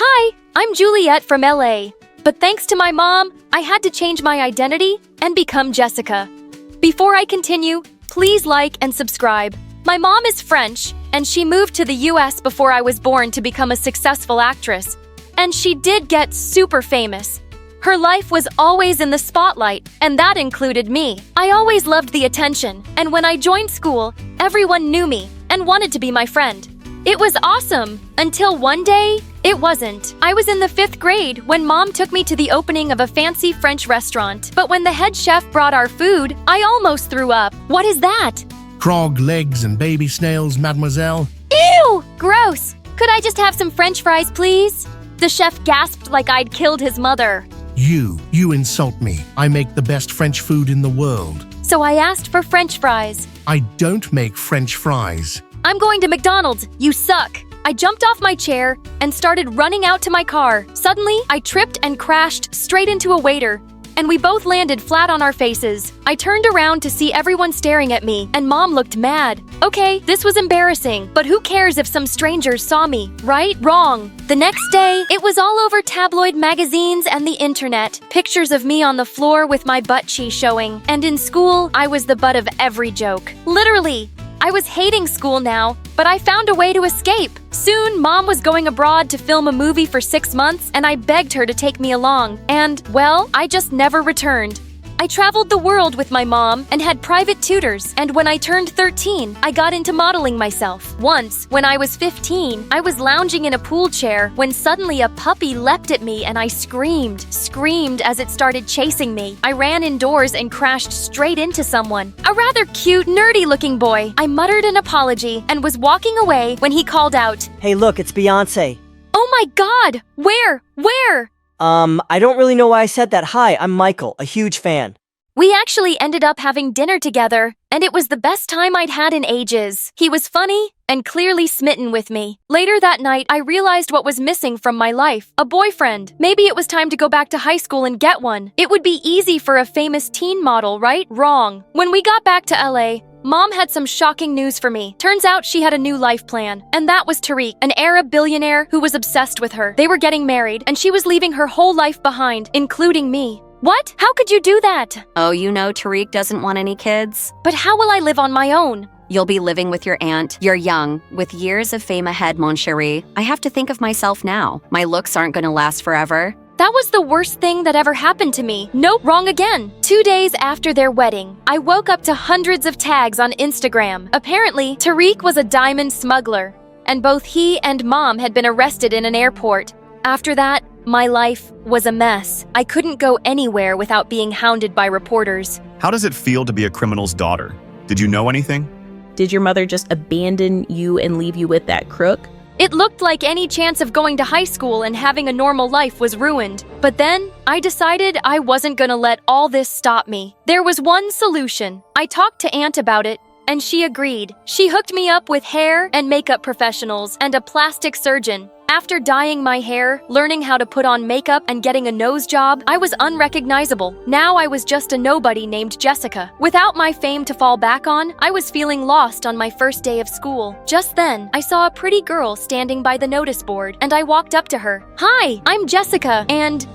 Hi, I'm Juliet from LA. But thanks to my mom, I had to change my identity and become Jessica. Before I continue, please like and subscribe. My mom is French, and she moved to the US before I was born to become a successful actress. And she did get super famous. Her life was always in the spotlight, and that included me. I always loved the attention, and when I joined school, everyone knew me and wanted to be my friend. It was awesome, until one day, it wasn't. I was in the 5th grade when Mom took me to the opening of a fancy French restaurant. But when the head chef brought our food, I almost threw up. What is that? Frog legs and baby snails, mademoiselle. Ew! Gross! Could I just have some French fries, please? The chef gasped like I'd killed his mother. You insult me. I make the best French food in the world. So I asked for French fries. I don't make French fries. I'm going to McDonald's. You suck. I jumped off my chair and started running out to my car. Suddenly, I tripped and crashed straight into a waiter, and we both landed flat on our faces. I turned around to see everyone staring at me, and Mom looked mad. Okay, this was embarrassing, but who cares if some strangers saw me, right? Wrong. The next day, it was all over tabloid magazines and the internet. Pictures of me on the floor with my butt cheek showing. And in school, I was the butt of every joke. Literally. I was hating school now, but I found a way to escape. Soon, Mom was going abroad to film a movie for 6 months, and I begged her to take me along. And, well, I just never returned. I traveled the world with my mom and had private tutors, and when I turned 13, I got into modeling myself. Once, when I was 15, I was lounging in a pool chair when suddenly a puppy leapt at me and I screamed as it started chasing me. I ran indoors and crashed straight into someone. A rather cute, nerdy-looking boy. I muttered an apology and was walking away when he called out, Hey, look, it's Beyonce. "Oh my God! Where? I don't really know why I said that. Hi, I'm Michael, a huge fan. We actually ended up having dinner together, and it was the best time I'd had in ages. He was funny and clearly smitten with me. Later that night, I realized what was missing from my life. A boyfriend. Maybe it was time to go back to high school and get one. It would be easy for a famous teen model, right? Wrong. When we got back to LA, Mom had some shocking news for me. Turns out she had a new life plan, and that was Tariq, an Arab billionaire who was obsessed with her. They were getting married, and she was leaving her whole life behind, including me. What? How could you do that? Oh, you know Tariq doesn't want any kids. But how will I live on my own? You'll be living with your aunt. You're young, with years of fame ahead, mon chéri. I have to think of myself now. My looks aren't gonna last forever. That was the worst thing that ever happened to me. Nope, wrong again. 2 days after their wedding, I woke up to hundreds of tags on Instagram. Apparently, Tariq was a diamond smuggler, and both he and Mom had been arrested in an airport. After that, my life was a mess. I couldn't go anywhere without being hounded by reporters. How does it feel to be a criminal's daughter? Did you know anything? Did your mother just abandon you and leave you with that crook? It looked like any chance of going to high school and having a normal life was ruined. But then, I decided I wasn't gonna let all this stop me. There was one solution. I talked to Aunt about it, and she agreed. She hooked me up with hair and makeup professionals and a plastic surgeon. After dyeing my hair, learning how to put on makeup, and getting a nose job, I was unrecognizable. Now I was just a nobody named Jessica. Without my fame to fall back on, I was feeling lost on my first day of school. Just then, I saw a pretty girl standing by the notice board, and I walked up to her. "Hi, I'm Jessica, and,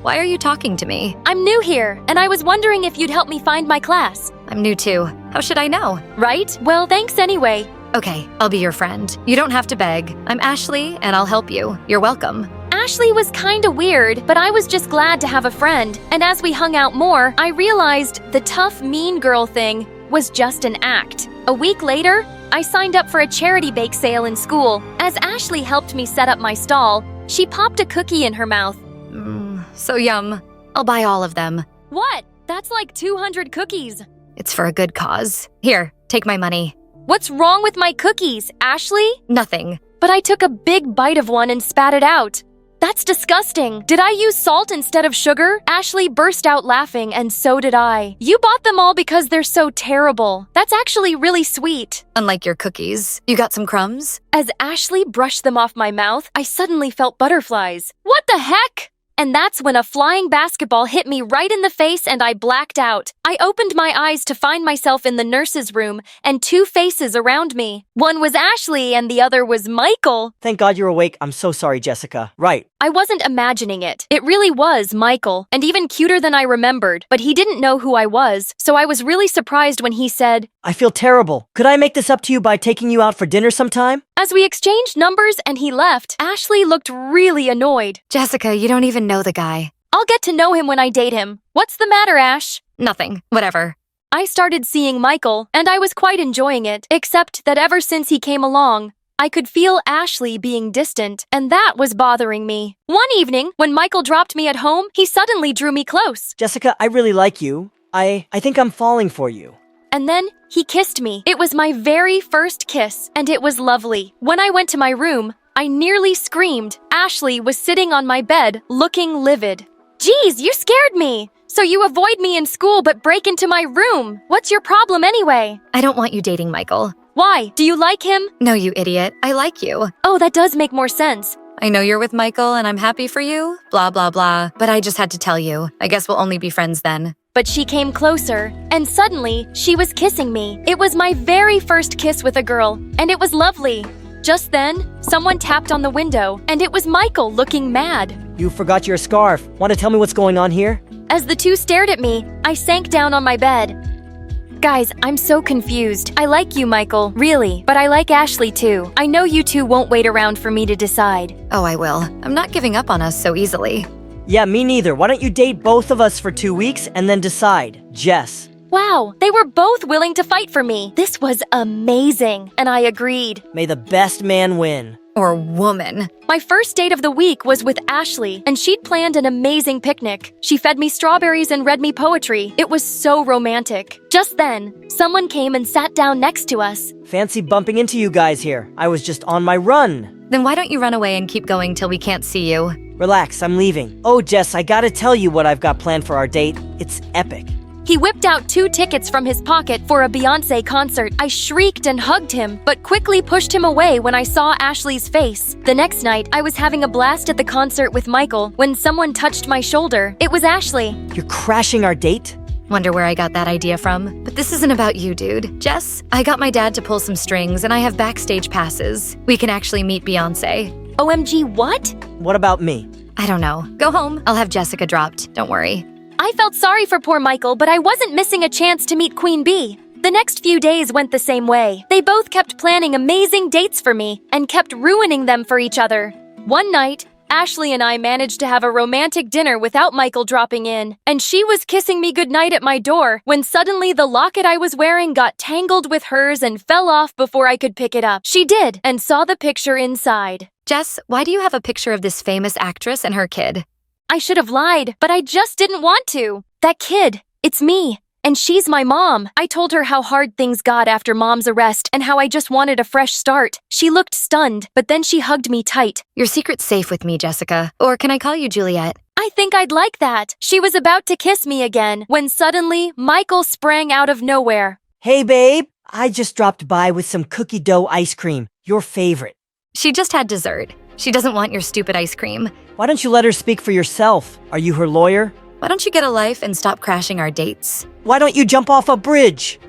Why are you talking to me? I'm new here, and I was wondering if you'd help me find my class." I'm new too. How should I know? Right? Well, thanks anyway. Okay, I'll be your friend. You don't have to beg. I'm Ashley, and I'll help you. You're welcome. Ashley was kinda weird, but I was just glad to have a friend. And as we hung out more, I realized the tough, mean girl thing was just an act. A week later, I signed up for a charity bake sale in school. As Ashley helped me set up my stall, she popped a cookie in her mouth. So yum. I'll buy all of them. What? That's like 200 cookies. It's for a good cause. Here, take my money. What's wrong with my cookies, Ashley? Nothing. But I took a big bite of one and spat it out. That's disgusting. Did I use salt instead of sugar? Ashley burst out laughing, and so did I. You bought them all because they're so terrible. That's actually really sweet. Unlike your cookies. You got some crumbs? As Ashley brushed them off my mouth, I suddenly felt butterflies. What the heck? And that's when a flying basketball hit me right in the face and I blacked out. I opened my eyes to find myself in the nurse's room and two faces around me. One was Ashley and the other was Michael. Thank God you're awake. I'm so sorry, Jessica. Right, I wasn't imagining it. It really was Michael, and even cuter than I remembered, but he didn't know who I was, so I was really surprised when he said, I feel terrible. Could I make this up to you by taking you out for dinner sometime? As we exchanged numbers and he left, Ashley looked really annoyed. Jessica, you don't even know the guy. I'll get to know him when I date him. What's the matter, Ash? Nothing. Whatever. I started seeing Michael, and I was quite enjoying it, except that ever since he came along, I could feel Ashley being distant, and that was bothering me. One evening, when Michael dropped me at home, he suddenly drew me close. Jessica, I really like you. I think I'm falling for you. And then he kissed me. It was my very first kiss, and it was lovely. When I went to my room, I nearly screamed. Ashley was sitting on my bed, looking livid. Geez, you scared me! So you avoid me in school but break into my room. What's your problem anyway? I don't want you dating Michael. Why? Do you like him? No, you idiot. I like you. Oh, that does make more sense. I know you're with Michael and I'm happy for you. Blah, blah, blah. But I just had to tell you. I guess we'll only be friends then. But she came closer, and suddenly, she was kissing me. It was my very first kiss with a girl, and it was lovely. Just then, someone tapped on the window, and it was Michael looking mad. You forgot your scarf. Want to tell me what's going on here? As the two stared at me, I sank down on my bed. Guys, I'm so confused. I like you, Michael, really, but I like Ashley too. I know you two won't wait around for me to decide. Oh, I will. I'm not giving up on us so easily. Yeah, me neither. Why don't you date both of us for 2 weeks and then decide? Jess. Wow, they were both willing to fight for me. This was amazing, and I agreed. May the best man win. Or woman. My first date of the week was with Ashley, and she'd planned an amazing picnic. She fed me strawberries and read me poetry. It was so romantic. Just then, someone came and sat down next to us. Fancy bumping into you guys here. I was just on my run. Then why don't you run away and keep going till we can't see you? Relax, I'm leaving. Oh, Jess, I gotta tell you what I've got planned for our date. It's epic. He whipped out 2 tickets from his pocket for a Beyoncé concert. I shrieked and hugged him, but quickly pushed him away when I saw Ashley's face. The next night, I was having a blast at the concert with Michael when someone touched my shoulder. It was Ashley. You're crashing our date? Wonder where I got that idea from. But this isn't about you, dude. Jess, I got my dad to pull some strings and I have backstage passes. We can actually meet Beyoncé. OMG, what? What about me? I don't know. Go home. I'll have Jessica dropped. Don't worry. I felt sorry for poor Michael, but I wasn't missing a chance to meet Queen Bee. The next few days went the same way. They both kept planning amazing dates for me and kept ruining them for each other. One night, Ashley and I managed to have a romantic dinner without Michael dropping in, and she was kissing me goodnight at my door when suddenly the locket I was wearing got tangled with hers and fell off before I could pick it up. She did, and saw the picture inside. Jess, why do you have a picture of this famous actress and her kid? I should have lied, but I just didn't want to. That kid, it's me. And she's my mom. I told her how hard things got after Mom's arrest and how I just wanted a fresh start. She looked stunned, but then she hugged me tight. Your secret's safe with me, Jessica. Or can I call you Juliet? I think I'd like that. She was about to kiss me again when suddenly Michael sprang out of nowhere. Hey, babe. I just dropped by with some cookie dough ice cream. Your favorite. She just had dessert. She doesn't want your stupid ice cream. Why don't you let her speak for yourself? Are you her lawyer? Why don't you get a life and stop crashing our dates? Why don't you jump off a bridge?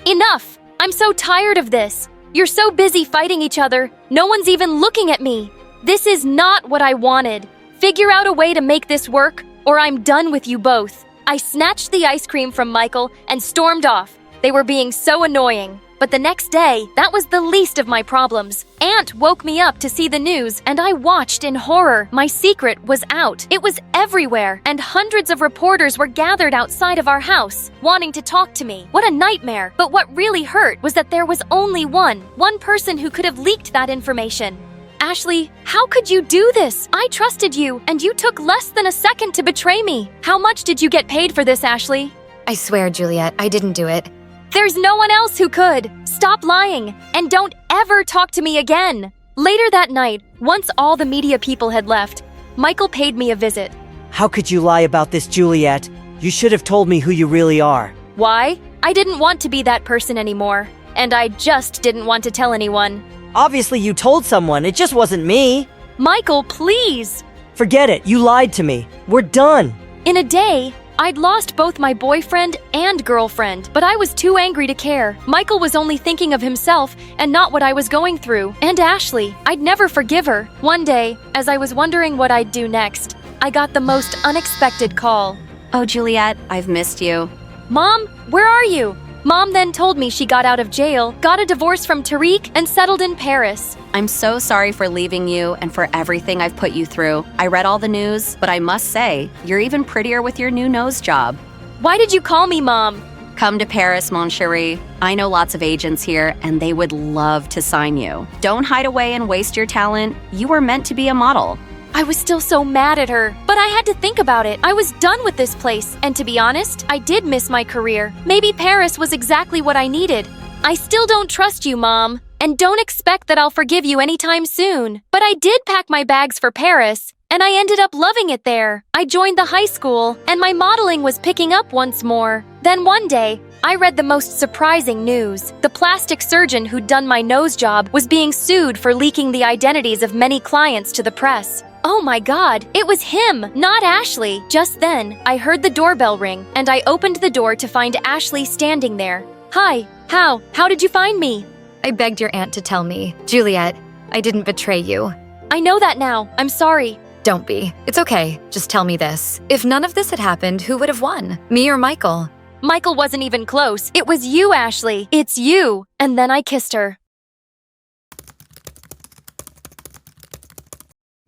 Enough! I'm so tired of this. You're so busy fighting each other, no one's even looking at me. This is not what I wanted. Figure out a way to make this work, or I'm done with you both. I snatched the ice cream from Michael and stormed off. They were being so annoying. But the next day, that was the least of my problems. Aunt woke me up to see the news, and I watched in horror. My secret was out. It was everywhere, and hundreds of reporters were gathered outside of our house, wanting to talk to me. What a nightmare. But what really hurt was that there was only one person who could have leaked that information. Ashley, how could you do this? I trusted you, and you took less than a second to betray me. How much did you get paid for this, Ashley? I swear, Juliet, I didn't do it. There's no one else who could. Stop lying, and don't ever talk to me again. Later that night, once all the media people had left, Michael paid me a visit. How could you lie about this, Juliet? You should have told me who you really are. Why? I didn't want to be that person anymore, and I just didn't want to tell anyone. Obviously you told someone, it just wasn't me. Michael, please! Forget it, you lied to me. We're done. In a day, I'd lost both my boyfriend and girlfriend, but I was too angry to care. Michael was only thinking of himself and not what I was going through. And Ashley, I'd never forgive her. One day, as I was wondering what I'd do next, I got the most unexpected call. Oh, Juliet, I've missed you. Mom, where are you? Mom then told me she got out of jail, got a divorce from Tariq, and settled in Paris. I'm so sorry for leaving you and for everything I've put you through. I read all the news, but I must say, you're even prettier with your new nose job. Why did you call me Mom? Come to Paris, mon chéri. I know lots of agents here, and they would love to sign you. Don't hide away and waste your talent. You were meant to be a model. I was still so mad at her, but I had to think about it. I was done with this place, and to be honest, I did miss my career. Maybe Paris was exactly what I needed. I still don't trust you, Mom, and don't expect that I'll forgive you anytime soon. But I did pack my bags for Paris, and I ended up loving it there. I joined the high school, and my modeling was picking up once more. Then one day, I read the most surprising news. The plastic surgeon who'd done my nose job was being sued for leaking the identities of many clients to the press. Oh my God, it was him, not Ashley. Just then, I heard the doorbell ring, and I opened the door to find Ashley standing there. Hi, how did you find me? I begged your aunt to tell me. Juliet, I didn't betray you. I know that now, I'm sorry. Don't be. It's okay. Just tell me this. If none of this had happened, who would have won? Me or Michael? Michael wasn't even close. It was you, Ashley. It's you. And then I kissed her.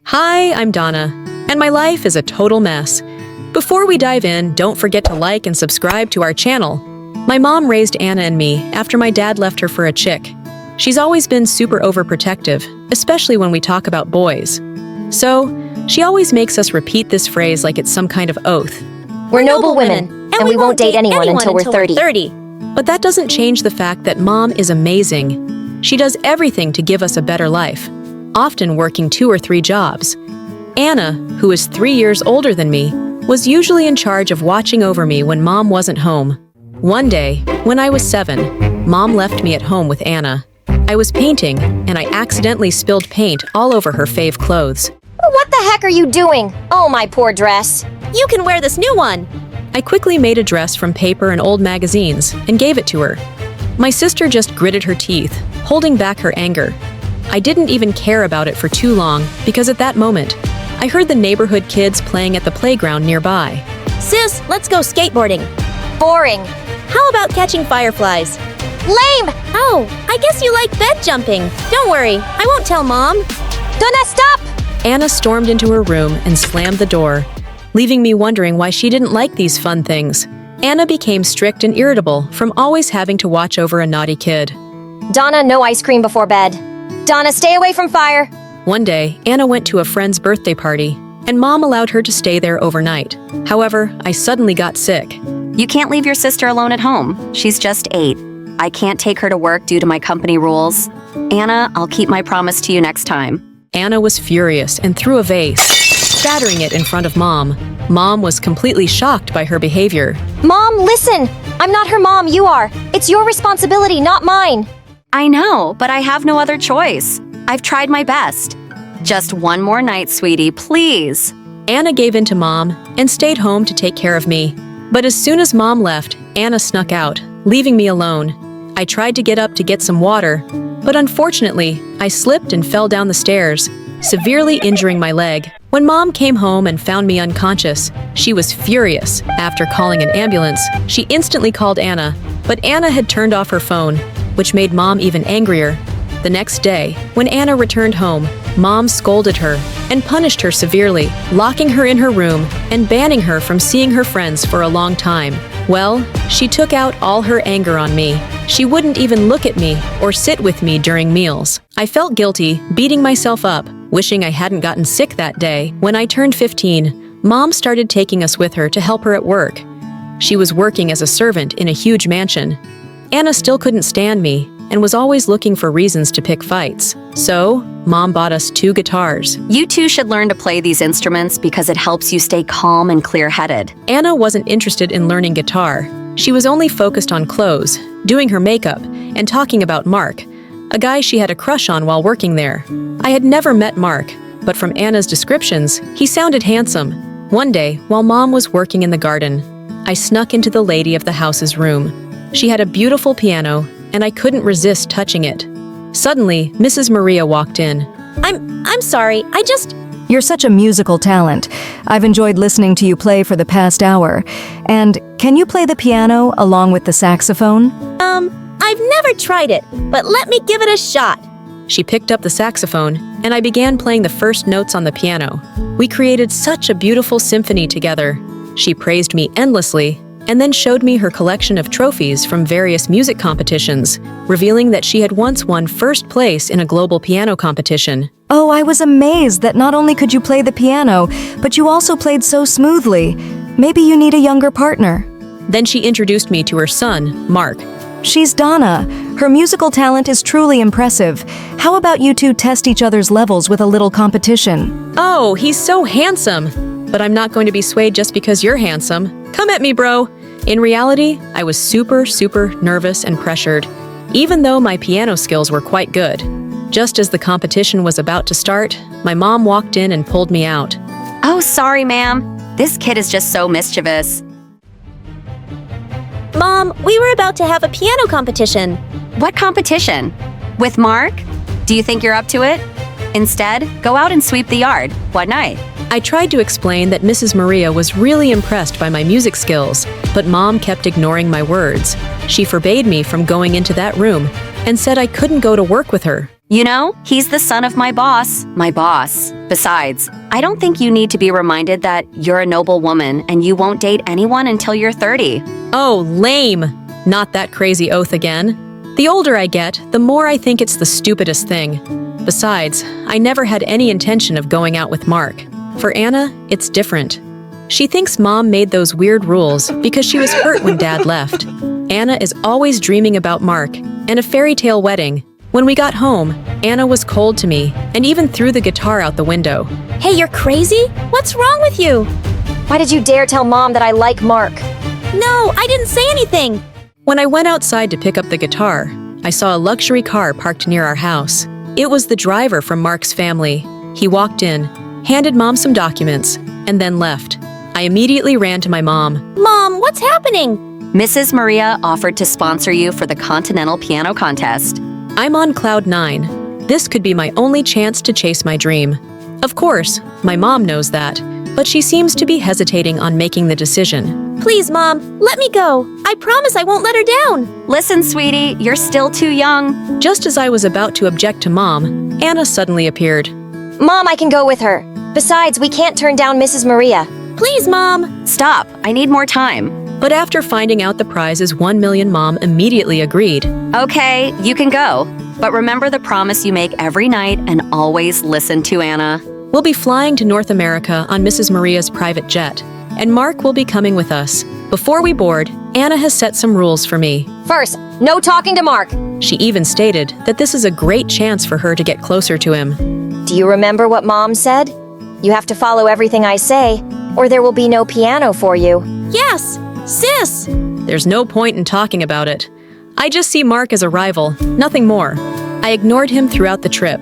Hi, I'm Donna, and my life is a total mess. Before we dive in, don't forget to like and subscribe to our channel. My mom raised Anna and me after my dad left her for a chick. She's always been super overprotective, especially when we talk about boys. So, she always makes us repeat this phrase like it's some kind of oath. We're noble women, and we won't date anyone until we're 30. But that doesn't change the fact that Mom is amazing. She does everything to give us a better life, often working 2 or 3 jobs. Anna, who is 3 years older than me, was usually in charge of watching over me when Mom wasn't home. One day, when I was 7, Mom left me at home with Anna. I was painting, and I accidentally spilled paint all over her fave clothes. What the heck are you doing? Oh, my poor dress. You can wear this new one. I quickly made a dress from paper and old magazines and gave it to her. My sister just gritted her teeth, holding back her anger. I didn't even care about it for too long because at that moment, I heard the neighborhood kids playing at the playground nearby. Sis, let's go skateboarding. Boring. How about catching fireflies? Lame! Oh, I guess you like bed jumping. Don't worry, I won't tell Mom. Donna, stop! Anna stormed into her room and slammed the door, leaving me wondering why she didn't like these fun things. Anna became strict and irritable from always having to watch over a naughty kid. Donna, no ice cream before bed. Donna, stay away from fire. One day, Anna went to a friend's birthday party, and Mom allowed her to stay there overnight. However, I suddenly got sick. You can't leave your sister alone at home. She's just 8. I can't take her to work due to my company rules. Anna, I'll keep my promise to you next time. Anna was furious and threw a vase, shattering it in front of Mom. Mom was completely shocked by her behavior. Mom, listen! I'm not her mom, you are. It's your responsibility, not mine. I know, but I have no other choice. I've tried my best. Just one more night, sweetie, please. Anna gave in to Mom and stayed home to take care of me. But as soon as Mom left, Anna snuck out, leaving me alone. I tried to get up to get some water, but unfortunately, I slipped and fell down the stairs, severely injuring my leg. When Mom came home and found me unconscious, she was furious. After calling an ambulance, she instantly called Anna, but Anna had turned off her phone, which made Mom even angrier. The next day, when Anna returned home, Mom scolded her and punished her severely, locking her in her room and banning her from seeing her friends for a long time. Well, she took out all her anger on me. She wouldn't even look at me or sit with me during meals. I felt guilty, beating myself up, wishing I hadn't gotten sick that day. When I turned 15, Mom started taking us with her to help her at work. She was working as a servant in a huge mansion. Anna still couldn't stand me and was always looking for reasons to pick fights. So, Mom bought us 2 guitars. You two should learn to play these instruments because it helps you stay calm and clear-headed. Anna wasn't interested in learning guitar. She was only focused on clothes, doing her makeup, and talking about Mark, a guy she had a crush on while working there. I had never met Mark, but from Anna's descriptions, he sounded handsome. One day, while Mom was working in the garden, I snuck into the lady of the house's room. She had a beautiful piano, and I couldn't resist touching it. Suddenly, Mrs. Maria walked in. I'm sorry, You're such a musical talent. I've enjoyed listening to you play for the past hour. And can you play the piano along with the saxophone? I've never tried it, but let me give it a shot. She picked up the saxophone, and I began playing the first notes on the piano. We created such a beautiful symphony together. She praised me endlessly, and then showed me her collection of trophies from various music competitions, revealing that she had once won first place in a global piano competition. Oh, I was amazed that not only could you play the piano, but you also played so smoothly. Maybe you need a younger partner. Then she introduced me to her son, Mark. She's Donna. Her musical talent is truly impressive. How about you two test each other's levels with a little competition? Oh, he's so handsome! But I'm not going to be swayed just because you're handsome. Come at me, bro! In reality, I was super nervous and pressured, even though my piano skills were quite good. Just as the competition was about to start, my mom walked in and pulled me out. Oh, sorry, ma'am. This kid is just so mischievous. Mom, we were about to have a piano competition. What competition? With Mark? Do you think you're up to it? Instead, go out and sweep the yard. What night? I tried to explain that Mrs. Maria was really impressed by my music skills, but Mom kept ignoring my words. She forbade me from going into that room and said I couldn't go to work with her. You know, he's the son of my boss. My boss. Besides, I don't think you need to be reminded that you're a noble woman and you won't date anyone until you're 30. Oh, lame! Not that crazy oath again. The older I get, the more I think it's the stupidest thing. Besides, I never had any intention of going out with Mark. For Anna, it's different. She thinks Mom made those weird rules because she was hurt when Dad left. Anna is always dreaming about Mark and a fairy tale wedding. When we got home, Anna was cold to me and even threw the guitar out the window. Hey, you're crazy? What's wrong with you? Why did you dare tell Mom that I like Mark? No, I didn't say anything. When I went outside to pick up the guitar, I saw a luxury car parked near our house. It was the driver from Mark's family. He walked in, handed Mom some documents, and then left. I immediately ran to my mom. Mom, what's happening? Mrs. Maria offered to sponsor you for the Continental Piano Contest. I'm on cloud 9. This could be my only chance to chase my dream. Of course, my mom knows that, but she seems to be hesitating on making the decision. Please, Mom, let me go. I promise I won't let her down. Listen, sweetie, you're still too young. Just as I was about to object to Mom, Anna suddenly appeared. Mom, I can go with her. Besides, we can't turn down Mrs. Maria. Please, Mom. Stop, I need more time. But after finding out the prize is 1 million, Mom immediately agreed. Okay, you can go. But remember the promise you make every night and always listen to Anna. We'll be flying to North America on Mrs. Maria's private jet, and Mark will be coming with us. Before we board, Anna has set some rules for me. First, no talking to Mark. She even stated that this is a great chance for her to get closer to him. Do you remember what Mom said? You have to follow everything I say, or there will be no piano for you. Yes, sis. There's no point in talking about it. I just see Mark as a rival, nothing more. I ignored him throughout the trip,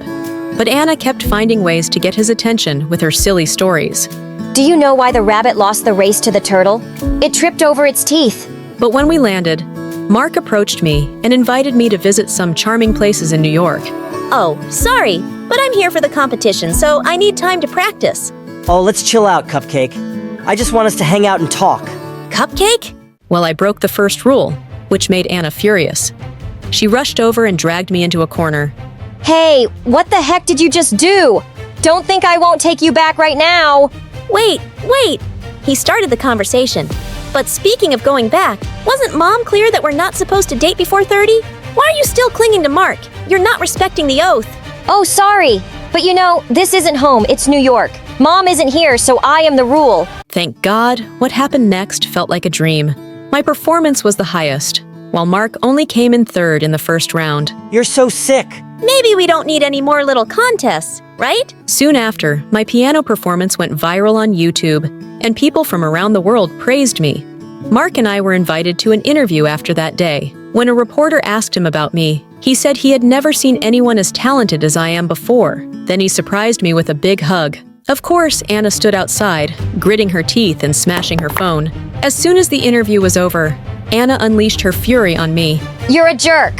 but Anna kept finding ways to get his attention with her silly stories. Do you know why the rabbit lost the race to the turtle? It tripped over its teeth. But when we landed, Mark approached me and invited me to visit some charming places in New York. Oh, sorry, but I'm here for the competition, so I need time to practice. Oh, let's chill out, Cupcake. I just want us to hang out and talk. Cupcake? Well, I broke the first rule, which made Anna furious. She rushed over and dragged me into a corner. Hey, what the heck did you just do? Don't think I won't take you back right now. Wait. He started the conversation. But speaking of going back, wasn't Mom clear that we're not supposed to date before 30? Why are you still clinging to Mark? You're not respecting the oath. Oh, sorry. But you know, this isn't home, it's New York. Mom isn't here, so I am the rule. Thank God, what happened next felt like a dream. My performance was the highest, while Mark only came in third in the first round. You're so sick. Maybe we don't need any more little contests, right? Soon after, my piano performance went viral on YouTube, and people from around the world praised me. Mark and I were invited to an interview after that day. When a reporter asked him about me, he said he had never seen anyone as talented as I am before. Then he surprised me with a big hug. Of course, Anna stood outside, gritting her teeth and smashing her phone. As soon as the interview was over, Anna unleashed her fury on me. You're a jerk.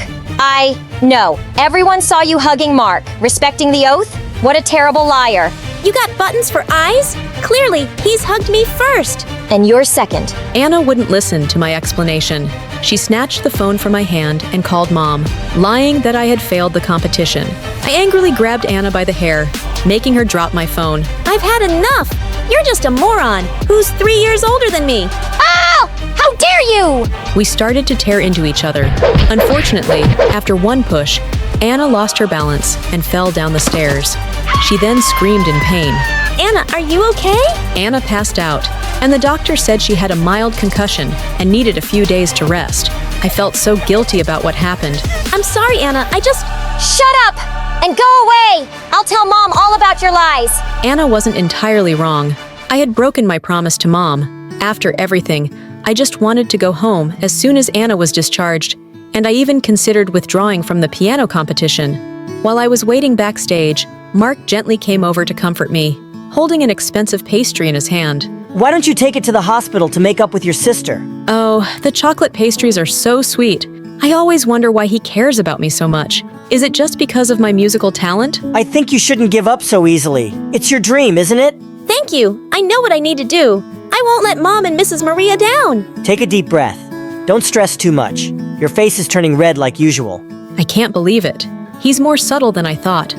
No. Everyone saw you hugging Mark. Respecting the oath? What a terrible liar. You got buttons for eyes? Clearly, he's hugged me first. And you're second. Anna wouldn't listen to my explanation. She snatched the phone from my hand and called Mom, lying that I had failed the competition. I angrily grabbed Anna by the hair, making her drop my phone. I've had enough. You're just a moron who's 3 years older than me. Ow! How dare you! We started to tear into each other. Unfortunately, after one push, Anna lost her balance and fell down the stairs. She then screamed in pain. Anna, are you okay? Anna passed out, and the doctor said she had a mild concussion and needed a few days to rest. I felt so guilty about what happened. I'm sorry, Anna. Shut up! And go away! I'll tell Mom all about your lies! Anna wasn't entirely wrong. I had broken my promise to Mom. After everything, I just wanted to go home as soon as Anna was discharged, and I even considered withdrawing from the piano competition. While I was waiting backstage, Mark gently came over to comfort me, holding an expensive pastry in his hand. Why don't you take it to the hospital to make up with your sister? Oh, the chocolate pastries are so sweet. I always wonder why he cares about me so much. Is it just because of my musical talent? I think you shouldn't give up so easily. It's your dream, isn't it? Thank you. I know what I need to do. I won't let Mom and Mrs. Maria down. Take a deep breath. Don't stress too much. Your face is turning red like usual. I can't believe it. He's more subtle than I thought.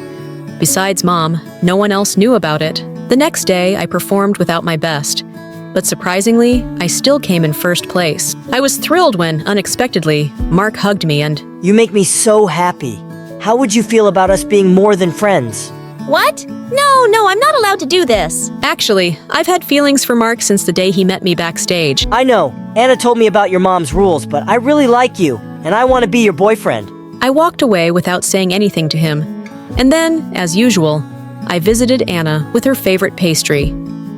Besides Mom, no one else knew about it. The next day, I performed without my best. But surprisingly, I still came in first place. I was thrilled when, unexpectedly, Mark hugged me and... You make me so happy. How would you feel about us being more than friends? What? No, I'm not allowed to do this. Actually, I've had feelings for Mark since the day he met me backstage. I know. Anna told me about your mom's rules, but I really like you, and I want to be your boyfriend. I walked away without saying anything to him. And then, as usual, I visited Anna with her favorite pastry.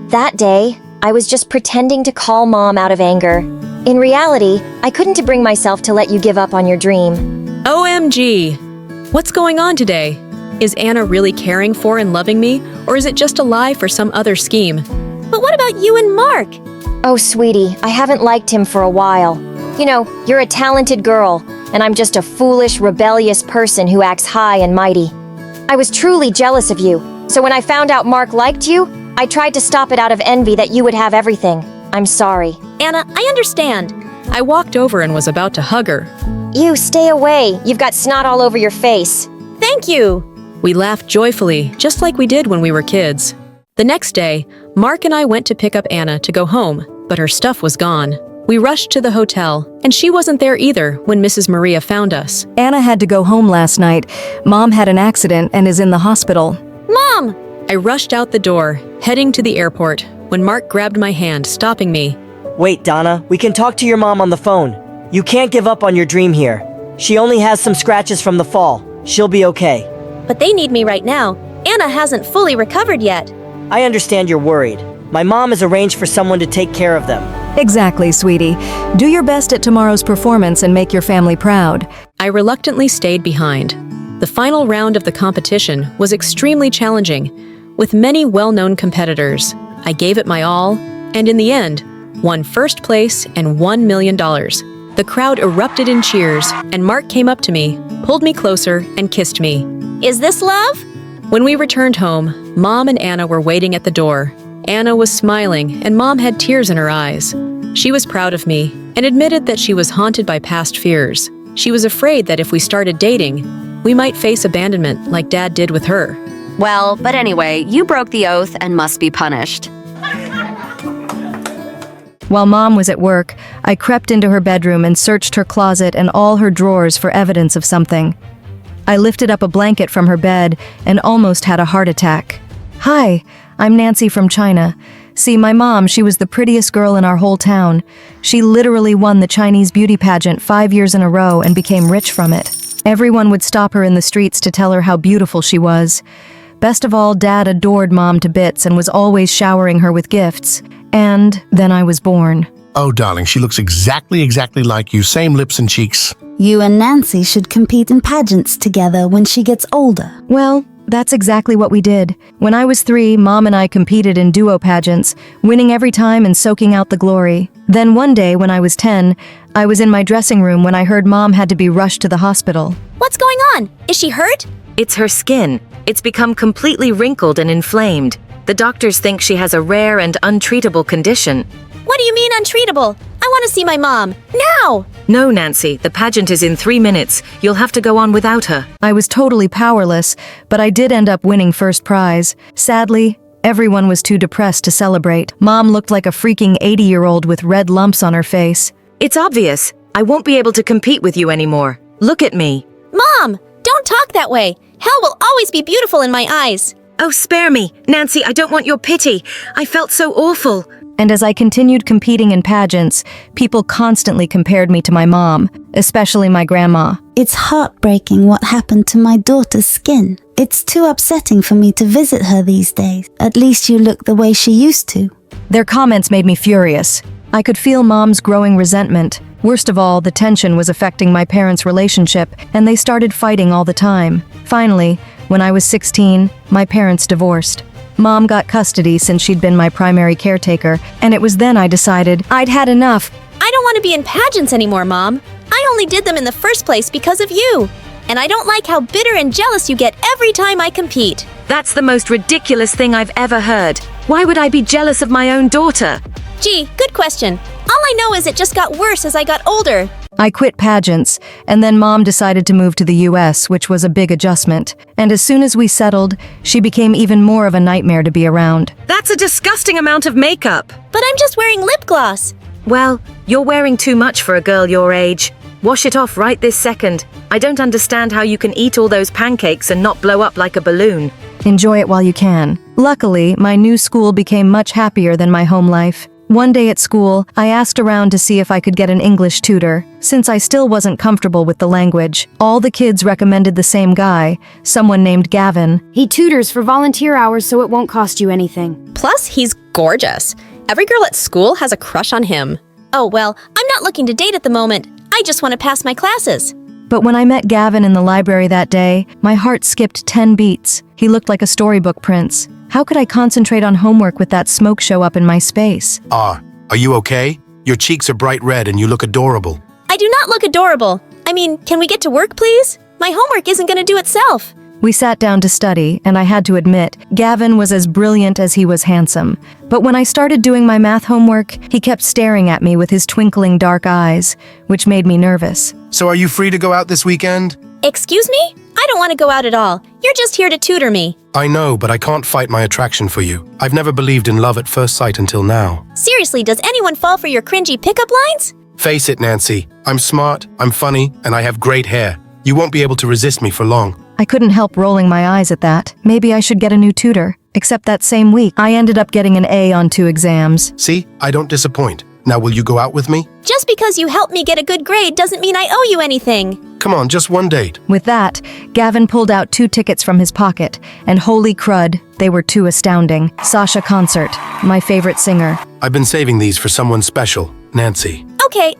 That day, I was just pretending to call Mom out of anger. In reality, I couldn't bring myself to let you give up on your dream. OMG! What's going on today? Is Anna really caring for and loving me, or is it just a lie for some other scheme? But what about you and Mark? Oh, sweetie, I haven't liked him for a while. You know, you're a talented girl, and I'm just a foolish, rebellious person who acts high and mighty. I was truly jealous of you, so when I found out Mark liked you, I tried to stop it out of envy that you would have everything. I'm sorry. Anna, I understand. I walked over and was about to hug her. You, stay away. You've got snot all over your face. Thank you. We laughed joyfully, just like we did when we were kids. The next day, Mark and I went to pick up Anna to go home, but her stuff was gone. We rushed to the hotel, and she wasn't there either when Mrs. Maria found us. Anna had to go home last night. Mom had an accident and is in the hospital. Mom! I rushed out the door, heading to the airport, when Mark grabbed my hand, stopping me. Wait, Donna, we can talk to your mom on the phone. You can't give up on your dream here. She only has some scratches from the fall. She'll be okay. But they need me right now. Anna hasn't fully recovered yet. I understand you're worried. My mom has arranged for someone to take care of them. Exactly, sweetie. Do your best at tomorrow's performance and make your family proud. I reluctantly stayed behind. The final round of the competition was extremely challenging, with many well-known competitors. I gave it my all, and in the end, won first place and $1 million. The crowd erupted in cheers, and Mark came up to me, pulled me closer, and kissed me. Is this love? When we returned home, Mom and Anna were waiting at the door. Anna was smiling, and Mom had tears in her eyes. She was proud of me and admitted that she was haunted by past fears. She was afraid that if we started dating, we might face abandonment like Dad did with her. Well, but anyway, you broke the oath and must be punished. While Mom was at work, I crept into her bedroom and searched her closet and all her drawers for evidence of something. I lifted up a blanket from her bed and almost had a heart attack. Hi, I'm Nancy from China. See, my mom, she was the prettiest girl in our whole town. She literally won the Chinese beauty pageant 5 years in a row and became rich from it. Everyone would stop her in the streets to tell her how beautiful she was. Best of all, Dad adored Mom to bits and was always showering her with gifts. And then I was born. Oh, darling, she looks exactly like you. Same lips and cheeks. You and Nancy should compete in pageants together when she gets older. Well, That's exactly what we did. When I was 3, Mom and I competed in duo pageants, winning every time and soaking out the glory. Then one day, when I was 10, I was in my dressing room when I heard Mom had to be rushed to the hospital. What's going on? Is she hurt? It's her skin. It's become completely wrinkled and inflamed. The doctors think she has a rare and untreatable condition. What do you mean untreatable? I want to see my mom. Now! No, Nancy, the pageant is in 3 minutes. You'll have to go on without her. I was totally powerless, but I did end up winning first prize. Sadly, everyone was too depressed to celebrate. Mom looked like a freaking 80-year-old with red lumps on her face. It's obvious. I won't be able to compete with you anymore. Look at me. Mom! Don't talk that way. Hell will always be beautiful in my eyes. Oh, spare me. Nancy, I don't want your pity. I felt so awful. And as I continued competing in pageants, people constantly compared me to my mom, especially my grandma. It's heartbreaking what happened to my daughter's skin. It's too upsetting for me to visit her these days. At least you look the way she used to. Their comments made me furious. I could feel Mom's growing resentment. Worst of all, the tension was affecting my parents' relationship, and they started fighting all the time. Finally, when I was 16, my parents divorced. Mom got custody since she'd been my primary caretaker, and it was then I decided I'd had enough. I don't want to be in pageants anymore, Mom. I only did them in the first place because of you. And I don't like how bitter and jealous you get every time I compete. That's the most ridiculous thing I've ever heard. Why would I be jealous of my own daughter? Gee, good question. All I know is it just got worse as I got older. I quit pageants, and then Mom decided to move to the US, which was a big adjustment. And as soon as we settled, she became even more of a nightmare to be around. That's a disgusting amount of makeup. But I'm just wearing lip gloss. Well, you're wearing too much for a girl your age. Wash it off right this second. I don't understand how you can eat all those pancakes and not blow up like a balloon. Enjoy it while you can. Luckily, my new school became much happier than my home life. One day at school, I asked around to see if I could get an English tutor, since I still wasn't comfortable with the language. All the kids recommended the same guy, someone named Gavin. He tutors for volunteer hours so it won't cost you anything. Plus, he's gorgeous. Every girl at school has a crush on him. Oh, well, I'm not looking to date at the moment. I just want to pass my classes. But when I met Gavin in the library that day, my heart skipped 10 beats. He looked like a storybook prince. How could I concentrate on homework with that smoke show up in my space? Are you okay? Your cheeks are bright red and you look adorable. I do not look adorable. I mean, can we get to work, please? My homework isn't going to do itself. We sat down to study, and I had to admit, Gavin was as brilliant as he was handsome. But when I started doing my math homework, he kept staring at me with his twinkling dark eyes, which made me nervous. So are you free to go out this weekend? Excuse me? I don't want to go out at all. You're just here to tutor me. I know, but I can't fight my attraction for you. I've never believed in love at first sight until now. Seriously, does anyone fall for your cringy pickup lines? Face it, Nancy. I'm smart, I'm funny, and I have great hair. You won't be able to resist me for long. I couldn't help rolling my eyes at that. Maybe I should get a new tutor. Except that same week, I ended up getting an A on 2 exams. See, I don't disappoint. Now will you go out with me? Just because you helped me get a good grade doesn't mean I owe you anything. Come on, just one date. With that, Gavin pulled out 2 tickets from his pocket, and holy crud, they were too astounding. Sasha Concert, my favorite singer. I've been saving these for someone special, Nancy.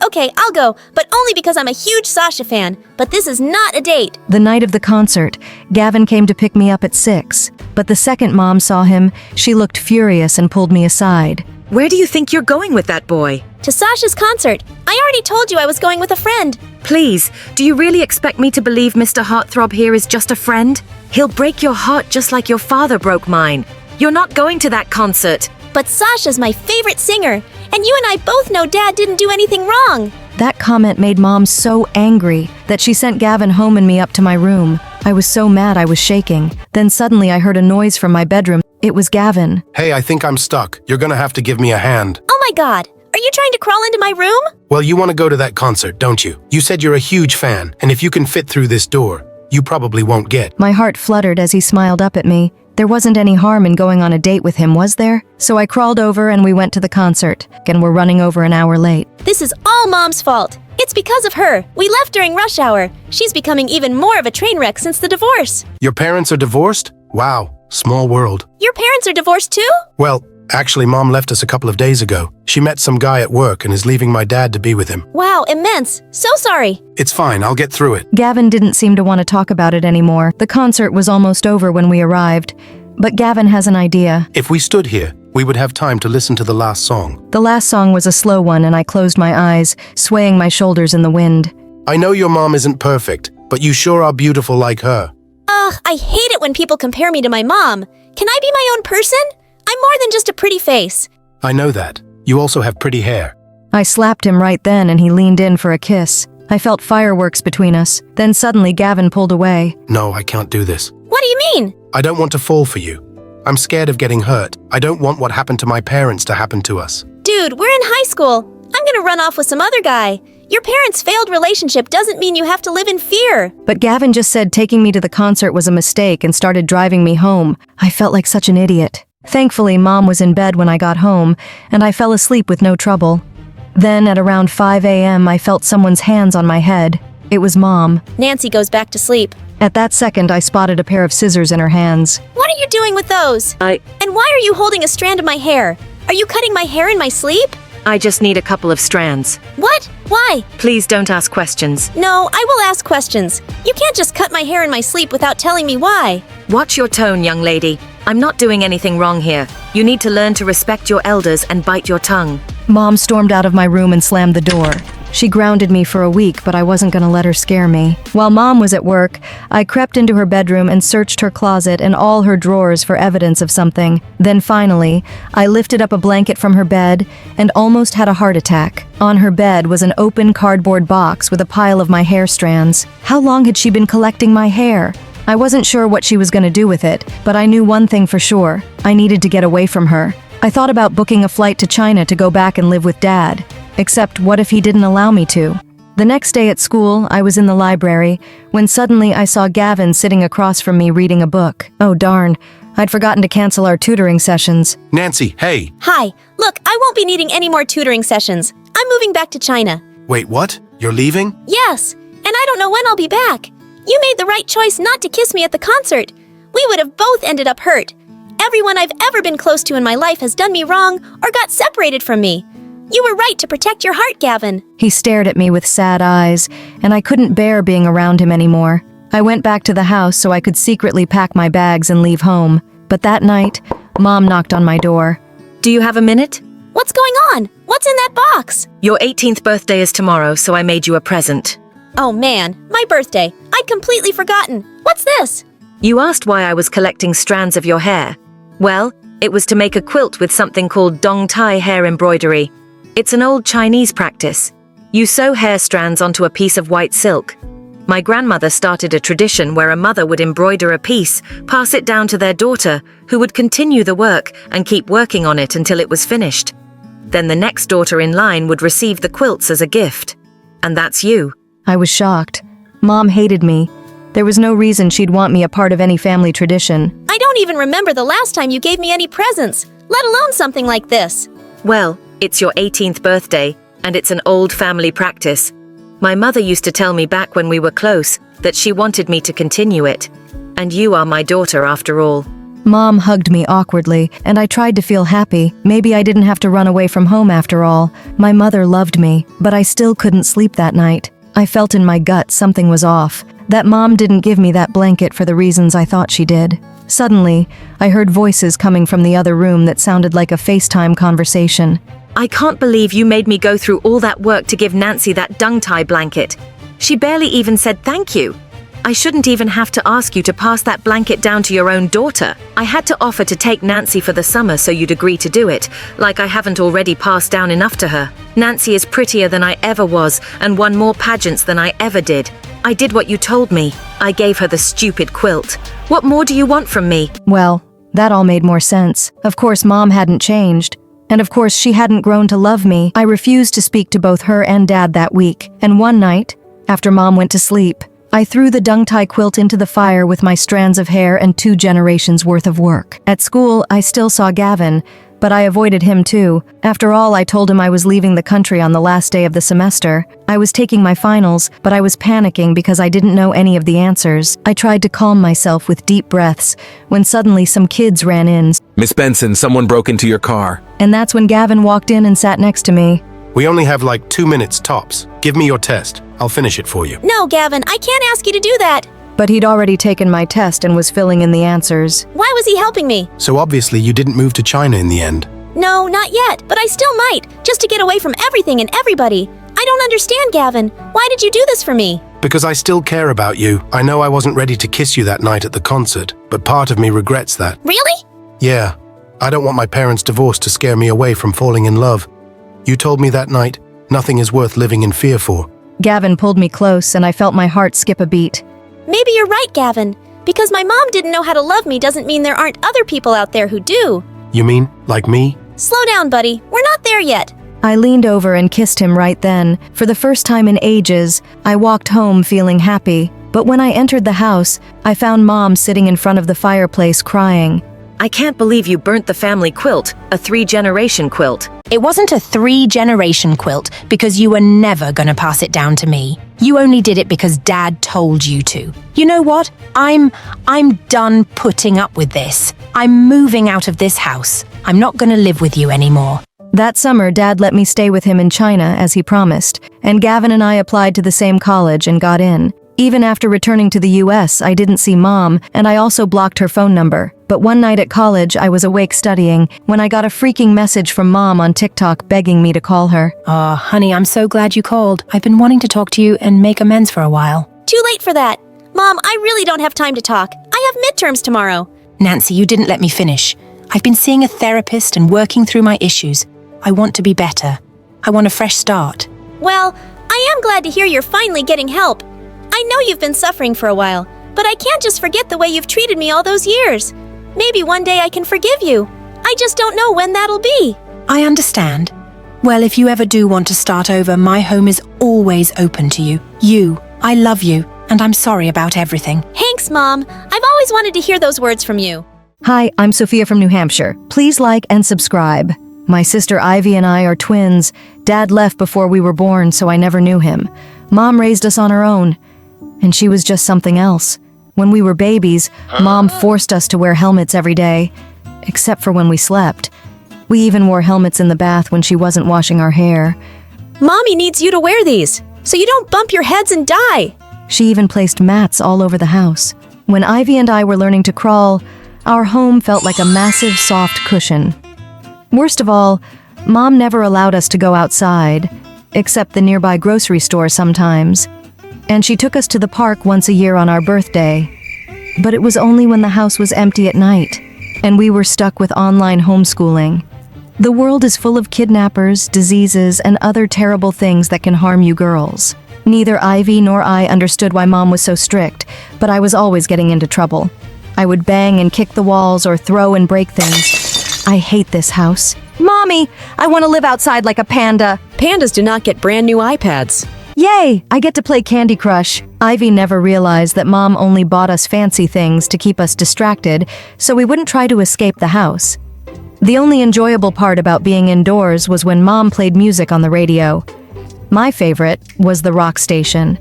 Okay, I'll go, but only because I'm a huge Sasha fan. But this is not a date. The night of the concert, Gavin came to pick me up at 6. But the second Mom saw him, she looked furious and pulled me aside. Where do you think you're going with that boy? To Sasha's concert. I already told you I was going with a friend. Please, do you really expect me to believe Mr. Heartthrob here is just a friend? He'll break your heart just like your father broke mine. You're not going to that concert. But Sasha's my favorite singer, and you and I both know Dad didn't do anything wrong. That comment made Mom so angry that she sent Gavin home and me up to my room. I was so mad I was shaking. Then suddenly I heard a noise from my bedroom. It was Gavin. Hey, I think I'm stuck. You're gonna have to give me a hand. Oh my God, are you trying to crawl into my room? Well, you want to go to that concert, don't you? You said you're a huge fan, and if you can fit through this door, you probably won't get. My heart fluttered as he smiled up at me. There wasn't any harm in going on a date with him, was there? So I crawled over and we went to the concert, and we're running over an hour late. This is all Mom's fault. It's because of her. We left during rush hour. She's becoming even more of a train wreck since the divorce. Your parents are divorced? Wow, small world. Your parents are divorced too? Well, Actually, Mom left us a couple of days ago. She met some guy at work and is leaving my dad to be with him. Wow, immense. So sorry. It's fine, I'll get through it. Gavin didn't seem to want to talk about it anymore. The concert was almost over when we arrived. But Gavin has an idea. If we stood here, we would have time to listen to the last song. The last song was a slow one and I closed my eyes, swaying my shoulders in the wind. I know your mom isn't perfect, but you sure are beautiful like her. Ugh, I hate it when people compare me to my mom. Can I be my own person? I'm more than just a pretty face. I know that. You also have pretty hair. I slapped him right then and he leaned in for a kiss. I felt fireworks between us. Then suddenly Gavin pulled away. No, I can't do this. What do you mean? I don't want to fall for you. I'm scared of getting hurt. I don't want what happened to my parents to happen to us. Dude, we're in high school. I'm gonna run off with some other guy. Your parents' failed relationship doesn't mean you have to live in fear. But Gavin just said taking me to the concert was a mistake and started driving me home. I felt like such an idiot. Thankfully, Mom was in bed when I got home, and I fell asleep with no trouble. Then, at around 5 a.m., I felt someone's hands on my head. It was Mom. Nancy goes back to sleep. At that second, I spotted a pair of scissors in her hands. What are you doing with those? And why are you holding a strand of my hair? Are you cutting my hair in my sleep? I just need a couple of strands. What? Why? Please don't ask questions. No, I will ask questions. You can't just cut my hair in my sleep without telling me why. Watch your tone, young lady. I'm not doing anything wrong here. You need to learn to respect your elders and bite your tongue. Mom stormed out of my room and slammed the door. She grounded me for a week, but I wasn't gonna let her scare me. While Mom was at work, I crept into her bedroom and searched her closet and all her drawers for evidence of something. Then finally, I lifted up a blanket from her bed and almost had a heart attack. On her bed was an open cardboard box with a pile of my hair strands. How long had she been collecting my hair? I wasn't sure what she was gonna do with it, but I knew one thing for sure. I needed to get away from her. I thought about booking a flight to China to go back and live with Dad. Except, what if he didn't allow me to? The next day at school, I was in the library, when suddenly I saw Gavin sitting across from me reading a book. Oh darn, I'd forgotten to cancel our tutoring sessions. Nancy, hey! Hi, look, I won't be needing any more tutoring sessions. I'm moving back to China. Wait, what? You're leaving? Yes, and I don't know when I'll be back. You made the right choice not to kiss me at the concert. We would have both ended up hurt. Everyone I've ever been close to in my life has done me wrong or got separated from me. You were right to protect your heart, Gavin. He stared at me with sad eyes, and I couldn't bear being around him anymore. I went back to the house so I could secretly pack my bags and leave home. But that night, Mom knocked on my door. Do you have a minute? What's going on? What's in that box? Your 18th birthday is tomorrow, so I made you a present. Oh man, my birthday. I'd completely forgotten. What's this? You asked why I was collecting strands of your hair. Well, it was to make a quilt with something called dong tai hair embroidery. It's an old Chinese practice. You sew hair strands onto a piece of white silk. My grandmother started a tradition where a mother would embroider a piece, pass it down to their daughter, who would continue the work and keep working on it until it was finished. Then the next daughter in line would receive the quilts as a gift. And that's you. I was shocked. Mom hated me. There was no reason she'd want me a part of any family tradition. I don't even remember the last time you gave me any presents, let alone something like this. Well, it's your 18th birthday, and it's an old family practice. My mother used to tell me back when we were close that she wanted me to continue it. And you are my daughter after all. Mom hugged me awkwardly, and I tried to feel happy. Maybe I didn't have to run away from home after all. My mother loved me, but I still couldn't sleep that night. I felt in my gut something was off, that Mom didn't give me that blanket for the reasons I thought she did. Suddenly, I heard voices coming from the other room that sounded like a FaceTime conversation. I can't believe you made me go through all that work to give Nancy that dung tie blanket. She barely even said thank you. I shouldn't even have to ask you to pass that blanket down to your own daughter. I had to offer to take Nancy for the summer so you'd agree to do it, like I haven't already passed down enough to her. Nancy is prettier than I ever was and won more pageants than I ever did. I did what you told me. I gave her the stupid quilt. What more do you want from me? Well, that all made more sense. Of course, Mom hadn't changed. And of course, she hadn't grown to love me. I refused to speak to both her and Dad that week. And one night, after Mom went to sleep, I threw the dung tie quilt into the fire with my strands of hair and 2 generations worth of work. At school, I still saw Gavin, but I avoided him too. After all, I told him I was leaving the country on the last day of the semester. I was taking my finals, but I was panicking because I didn't know any of the answers. I tried to calm myself with deep breaths, when suddenly some kids ran in. Miss Benson, someone broke into your car. And that's when Gavin walked in and sat next to me. We only have like 2 minutes tops. Give me your test. I'll finish it for you. No, Gavin, I can't ask you to do that. But he'd already taken my test and was filling in the answers. Why was he helping me? So obviously you didn't move to China in the end. No, not yet, but I still might, just to get away from everything and everybody. I don't understand, Gavin. Why did you do this for me? Because I still care about you. I know I wasn't ready to kiss you that night at the concert, but part of me regrets that. Really? Yeah. I don't want my parents' divorce to scare me away from falling in love. You told me that night, nothing is worth living in fear for. Gavin pulled me close and I felt my heart skip a beat. Maybe you're right, Gavin. Because my mom didn't know how to love me doesn't mean there aren't other people out there who do. You mean, like me? Slow down, buddy. We're not there yet. I leaned over and kissed him right then. For the first time in ages, I walked home feeling happy. But when I entered the house, I found Mom sitting in front of the fireplace crying. I can't believe you burnt the family quilt, a 3-generation quilt. It wasn't a 3-generation quilt because you were never gonna pass it down to me. You only did it because Dad told you to. You know what? I'm done putting up with this. I'm moving out of this house. I'm not gonna live with you anymore. That summer, Dad let me stay with him in China, as he promised, and Gavin and I applied to the same college and got in. Even after returning to the US, I didn't see Mom, and I also blocked her phone number. But one night at college, I was awake studying when I got a freaking message from Mom on TikTok begging me to call her. Oh, honey, I'm so glad you called. I've been wanting to talk to you and make amends for a while. Too late for that. Mom, I really don't have time to talk. I have midterms tomorrow. Nancy, you didn't let me finish. I've been seeing a therapist and working through my issues. I want to be better. I want a fresh start. Well, I am glad to hear you're finally getting help. I know you've been suffering for a while, but I can't just forget the way you've treated me all those years. Maybe one day I can forgive you. I just don't know when that'll be. I understand. Well, if you ever do want to start over, my home is always open to you. I love you, and I'm sorry about everything. Thanks, Mom. I've always wanted to hear those words from you. Hi, I'm Sophia from New Hampshire. Please like and subscribe. My sister Ivy and I are twins. Dad left before we were born, so I never knew him. Mom raised us on her own, and she was just something else. When we were babies, Mom forced us to wear helmets every day, except for when we slept. We even wore helmets in the bath when she wasn't washing our hair. Mommy needs you to wear these, so you don't bump your heads and die. She even placed mats all over the house. When Ivy and I were learning to crawl, our home felt like a massive soft cushion. Worst of all, Mom never allowed us to go outside, except the nearby grocery store sometimes. And she took us to the park once a year on our birthday. But it was only when the house was empty at night, and we were stuck with online homeschooling. The world is full of kidnappers, diseases, and other terrible things that can harm you girls. Neither Ivy nor I understood why Mom was so strict, but I was always getting into trouble. I would bang and kick the walls or throw and break things. I hate this house. Mommy, I want to live outside like a panda. Pandas do not get brand new iPads. Yay! I get to play Candy Crush. Ivy never realized that Mom only bought us fancy things to keep us distracted, so we wouldn't try to escape the house. The only enjoyable part about being indoors was when Mom played music on the radio. My favorite was the rock station.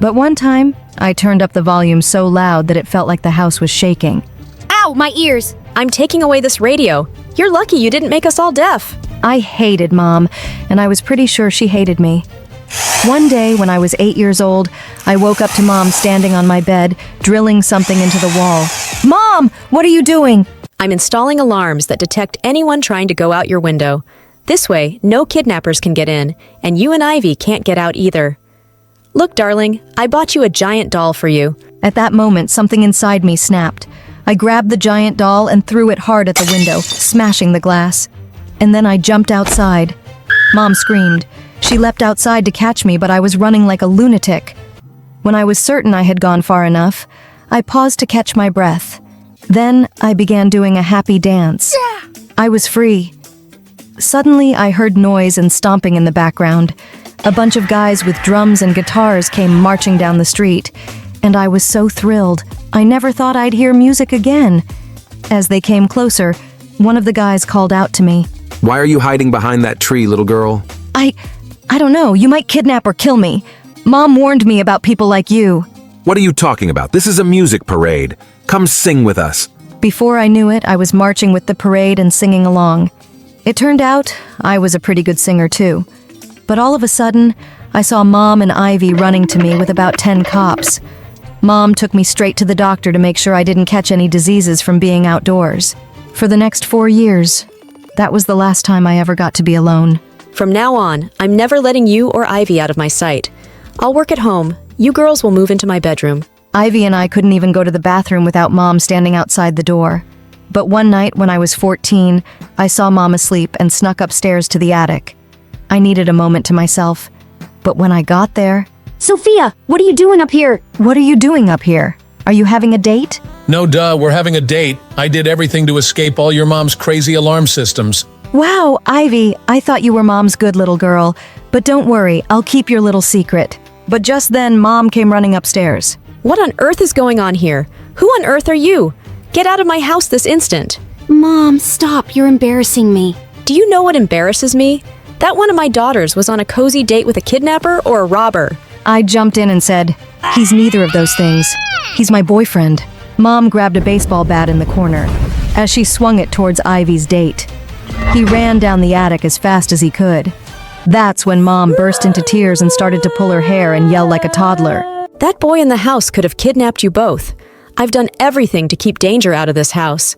But one time, I turned up the volume so loud that it felt like the house was shaking. Ow, my ears! I'm taking away this radio. You're lucky you didn't make us all deaf. I hated Mom, and I was pretty sure she hated me. One day, when I was 8 years old, I woke up to Mom standing on my bed, drilling something into the wall. Mom, what are you doing? I'm installing alarms that detect anyone trying to go out your window. This way, no kidnappers can get in, and you and Ivy can't get out either. Look, darling, I bought you a giant doll for you. At that moment, something inside me snapped. I grabbed the giant doll and threw it hard at the window, smashing the glass. And then I jumped outside. Mom screamed. She leapt outside to catch me, but I was running like a lunatic. When I was certain I had gone far enough, I paused to catch my breath. Then I began doing a happy dance. I was free. Suddenly, I heard noise and stomping in the background. A bunch of guys with drums and guitars came marching down the street, and I was so thrilled. I never thought I'd hear music again. As they came closer, One of the guys called out to me. Why are you hiding behind that tree, little girl? I don't know, you might kidnap or kill me. Mom warned me about people like you. What are you talking about? This is a music parade. Come sing with us. Before I knew it, I was marching with the parade and singing along. It turned out I was a pretty good singer too. But all of a sudden, I saw Mom and Ivy running to me with about 10 cops. Mom took me straight to the doctor to make sure I didn't catch any diseases from being outdoors. For the next 4 years, that was the last time I ever got to be alone. From now on, I'm never letting you or Ivy out of my sight. I'll work at home. You girls will move into my bedroom. Ivy and I couldn't even go to the bathroom without Mom standing outside the door. But one night when I was 14, I saw Mom asleep and snuck upstairs to the attic. I needed a moment to myself. But when I got there... Sophia, what are you doing up here? What are you doing up here? Are you having a date? No, duh, we're having a date. I did everything to escape all your mom's crazy alarm systems. Wow, Ivy, I thought you were Mom's good little girl. But don't worry, I'll keep your little secret. But just then, Mom came running upstairs. What on earth is going on here? Who on earth are you? Get out of my house this instant. Mom, stop, you're embarrassing me. Do you know what embarrasses me? That one of my daughters was on a cozy date with a kidnapper or a robber. I jumped in and said, he's neither of those things. He's my boyfriend. Mom grabbed a baseball bat in the corner as she swung it towards Ivy's date. He ran down the attic as fast as he could. That's when Mom burst into tears and started to pull her hair and yell like a toddler. That boy in the house could have kidnapped you both. I've done everything to keep danger out of this house.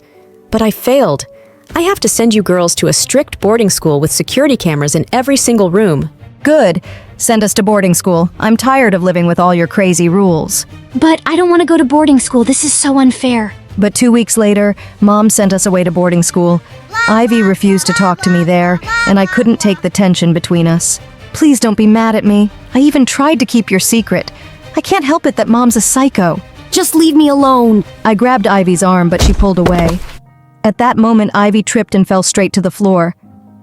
But I failed. I have to send you girls to a strict boarding school with security cameras in every single room. Good. Send us to boarding school. I'm tired of living with all your crazy rules. But I don't want to go to boarding school. This is so unfair. But 2 weeks later, Mom sent us away to boarding school. Ivy refused to talk to me there, and I couldn't take the tension between us. Please don't be mad at me. I even tried to keep your secret. I can't help it that Mom's a psycho. Just leave me alone. I grabbed Ivy's arm, but she pulled away. At that moment, Ivy tripped and fell straight to the floor.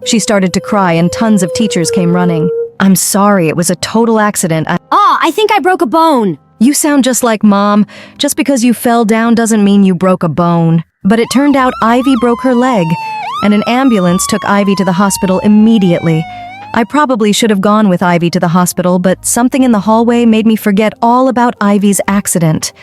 She started to cry, and tons of teachers came running. I'm sorry, it was a total accident. I think I broke a bone. You sound just like Mom. Just because you fell down doesn't mean you broke a bone. But it turned out Ivy broke her leg, and an ambulance took Ivy to the hospital immediately. I probably should have gone with Ivy to the hospital, but something in the hallway made me forget all about Ivy's accident.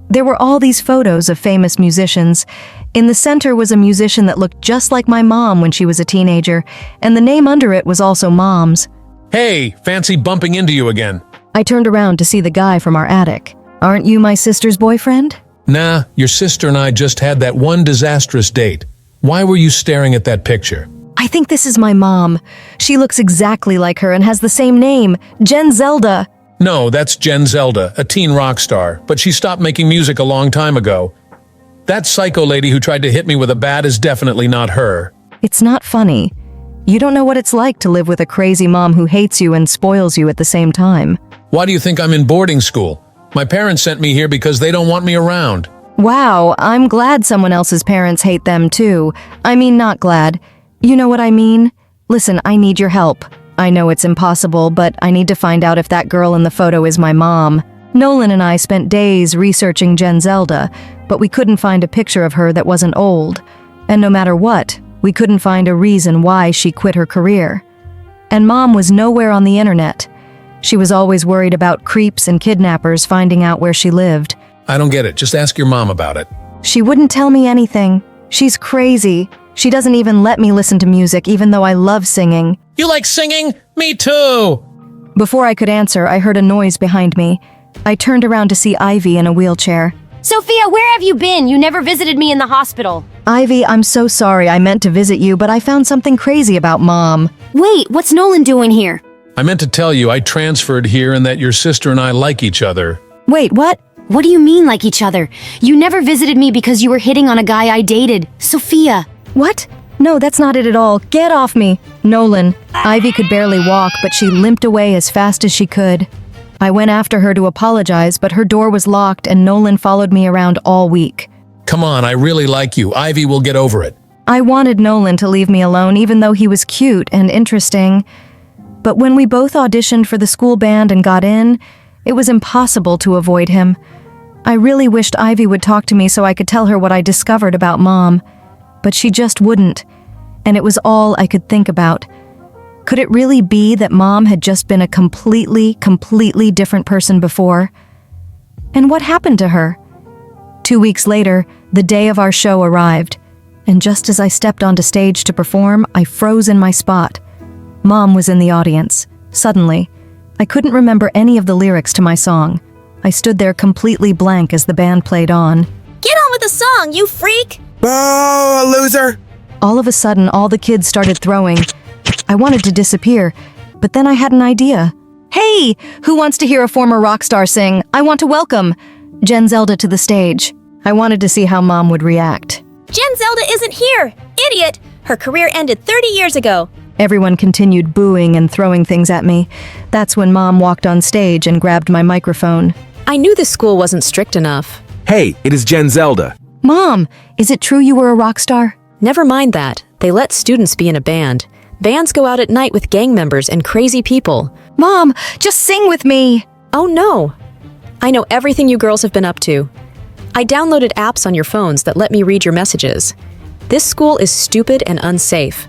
There were all these photos of famous musicians. In the center was a musician that looked just like my mom when she was a teenager, and the name under it was also Mom's. Hey, fancy bumping into you again. I turned around to see the guy from our attic. Aren't you my sister's boyfriend? Nah, your sister and I just had that one disastrous date. Why were you staring at that picture? I think this is my mom. She looks exactly like her and has the same name, Jen Zelda. No, that's Jen Zelda, a teen rock star, but she stopped making music a long time ago. That psycho lady who tried to hit me with a bat is definitely not her. It's not funny. You don't know what it's like to live with a crazy mom who hates you and spoils you at the same time. Why do you think I'm in boarding school? My parents sent me here because they don't want me around. Wow, I'm glad someone else's parents hate them too. I mean, not glad. You know what I mean? Listen, I need your help. I know it's impossible, but I need to find out if that girl in the photo is my mom. Nolan and I spent days researching Jen Zelda, but we couldn't find a picture of her that wasn't old. And no matter what, we couldn't find a reason why she quit her career. And Mom was nowhere on the internet. She was always worried about creeps and kidnappers finding out where she lived. I don't get it. Just ask your mom about it. She wouldn't tell me anything. She's crazy. She doesn't even let me listen to music, even though I love singing. You like singing? Me too! Before I could answer, I heard a noise behind me. I turned around to see Ivy in a wheelchair. Sophia, where have you been? You never visited me in the hospital. Ivy, I'm so sorry. I meant to visit you, but I found something crazy about Mom. Wait, what's Nolan doing here? I meant to tell you I transferred here and that your sister and I like each other. Wait, what? What do you mean like each other? You never visited me because you were hitting on a guy I dated. Sophia. What? No, that's not it at all. Get off me. Nolan. Ivy could barely walk, but she limped away as fast as she could. I went after her to apologize, but her door was locked and Nolan followed me around all week. Come on, I really like you. Ivy will get over it. I wanted Nolan to leave me alone, even though he was cute and interesting. But when we both auditioned for the school band and got in, it was impossible to avoid him. I really wished Ivy would talk to me so I could tell her what I discovered about Mom. but she just wouldn't, and it was all I could think about. Could it really be that Mom had just been a completely different person before? And what happened to her? 2 weeks later, the day of our show arrived, and just as I stepped onto stage to perform, I froze in my spot. Mom was in the audience. Suddenly, I couldn't remember any of the lyrics to my song. I stood there completely blank as the band played on. Get on with the song, you freak! Oh, a loser! All of a sudden, all the kids started throwing. I wanted to disappear, but then I had an idea. Hey, who wants to hear a former rock star sing? I want to welcome Jen Zelda to the stage. I wanted to see how Mom would react. Jen Zelda isn't here! Idiot! Her career ended 30 years ago. Everyone continued booing and throwing things at me. That's when Mom walked on stage and grabbed my microphone. I knew this school wasn't strict enough. Hey, it is Jen Zelda. Mom, is it true you were a rock star? Never mind that. They let students be in a band. Bands go out at night with gang members and crazy people. Mom, just sing with me! Oh no! I know everything you girls have been up to. I downloaded apps on your phones that let me read your messages. This school is stupid and unsafe.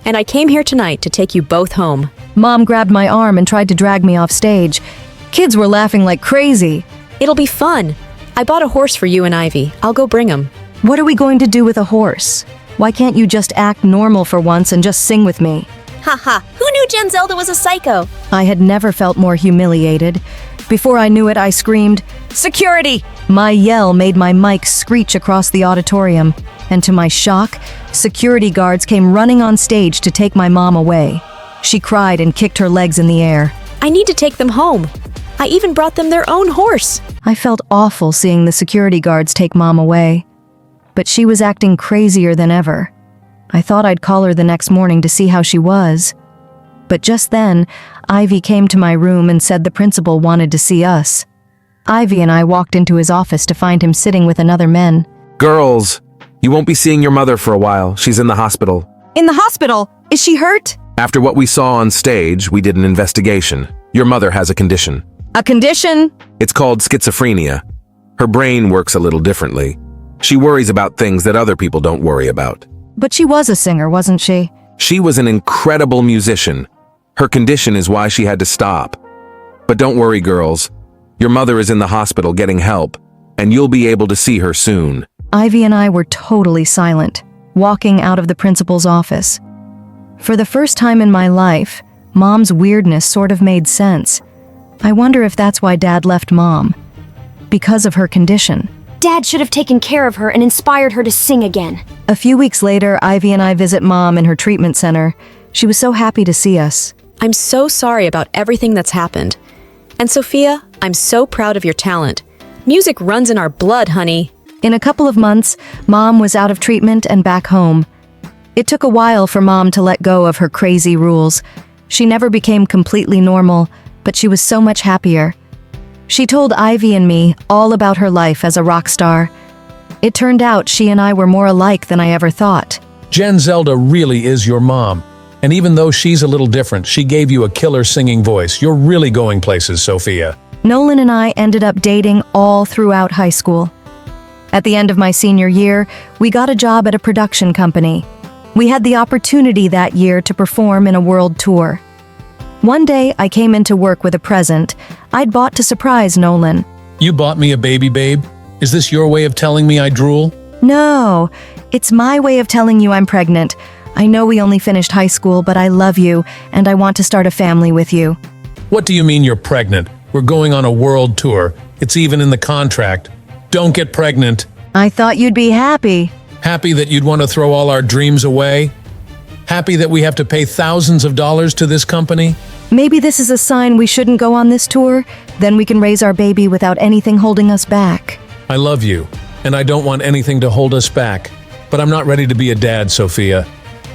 And I came here tonight to take you both home. Mom grabbed my arm and tried to drag me off stage. Kids were laughing like crazy. It'll be fun. I bought a horse for you and Ivy. I'll go bring him. What are we going to do with a horse? Why can't you just act normal for once and just sing with me? Haha, who knew Jen Zelda was a psycho? I had never felt more humiliated. Before I knew it, I screamed, "Security!" My yell made my mic screech across the auditorium, and to my shock, security guards came running on stage to take my mom away. She cried and kicked her legs in the air. I need to take them home. I even brought them their own horse. I felt awful seeing the security guards take Mom away. But she was acting crazier than ever. I thought I'd call her the next morning to see how she was. But just then, Ivy came to my room and said the principal wanted to see us. Ivy and I walked into his office to find him sitting with another man. Girls, you won't be seeing your mother for a while. She's in the hospital. In the hospital? Is she hurt? After what we saw on stage, we did an investigation. Your mother has a condition. A condition? It's called schizophrenia. Her brain works a little differently. She worries about things that other people don't worry about. But she was a singer, wasn't she? She was an incredible musician. Her condition is why she had to stop. But don't worry, girls. Your mother is in the hospital getting help, and you'll be able to see her soon. Ivy and I were totally silent, walking out of the principal's office. For the first time in my life, Mom's weirdness sort of made sense. I wonder if that's why Dad left Mom. Because of her condition. Dad should have taken care of her and inspired her to sing again. A few weeks later, Ivy and I visit Mom in her treatment center. She was so happy to see us. I'm so sorry about everything that's happened. And Sophia, I'm so proud of your talent. Music runs in our blood, honey. In a couple of months, Mom was out of treatment and back home. It took a while for Mom to let go of her crazy rules. She never became completely normal, but she was so much happier. She told Ivy and me all about her life as a rock star. It turned out she and I were more alike than I ever thought. Jen Zelda really is your mom. And even though she's a little different, she gave you a killer singing voice. You're really going places, Sophia. Nolan and I ended up dating all throughout high school. At the end of my senior year, we got a job at a production company. We had the opportunity that year to perform in a world tour. One day, I came into work with a present I'd bought to surprise Nolan. You bought me a baby, babe? Is this your way of telling me I drool? No, it's my way of telling you I'm pregnant. I know we only finished high school, but I love you, and I want to start a family with you. What do you mean you're pregnant? We're going on a world tour. It's even in the contract. Don't get pregnant. I thought you'd be happy. Happy that you'd want to throw all our dreams away? Happy that we have to pay thousands of dollars to this company? Maybe this is a sign we shouldn't go on this tour. Then we can raise our baby without anything holding us back. I love you, and I don't want anything to hold us back. But I'm not ready to be a dad, Sophia.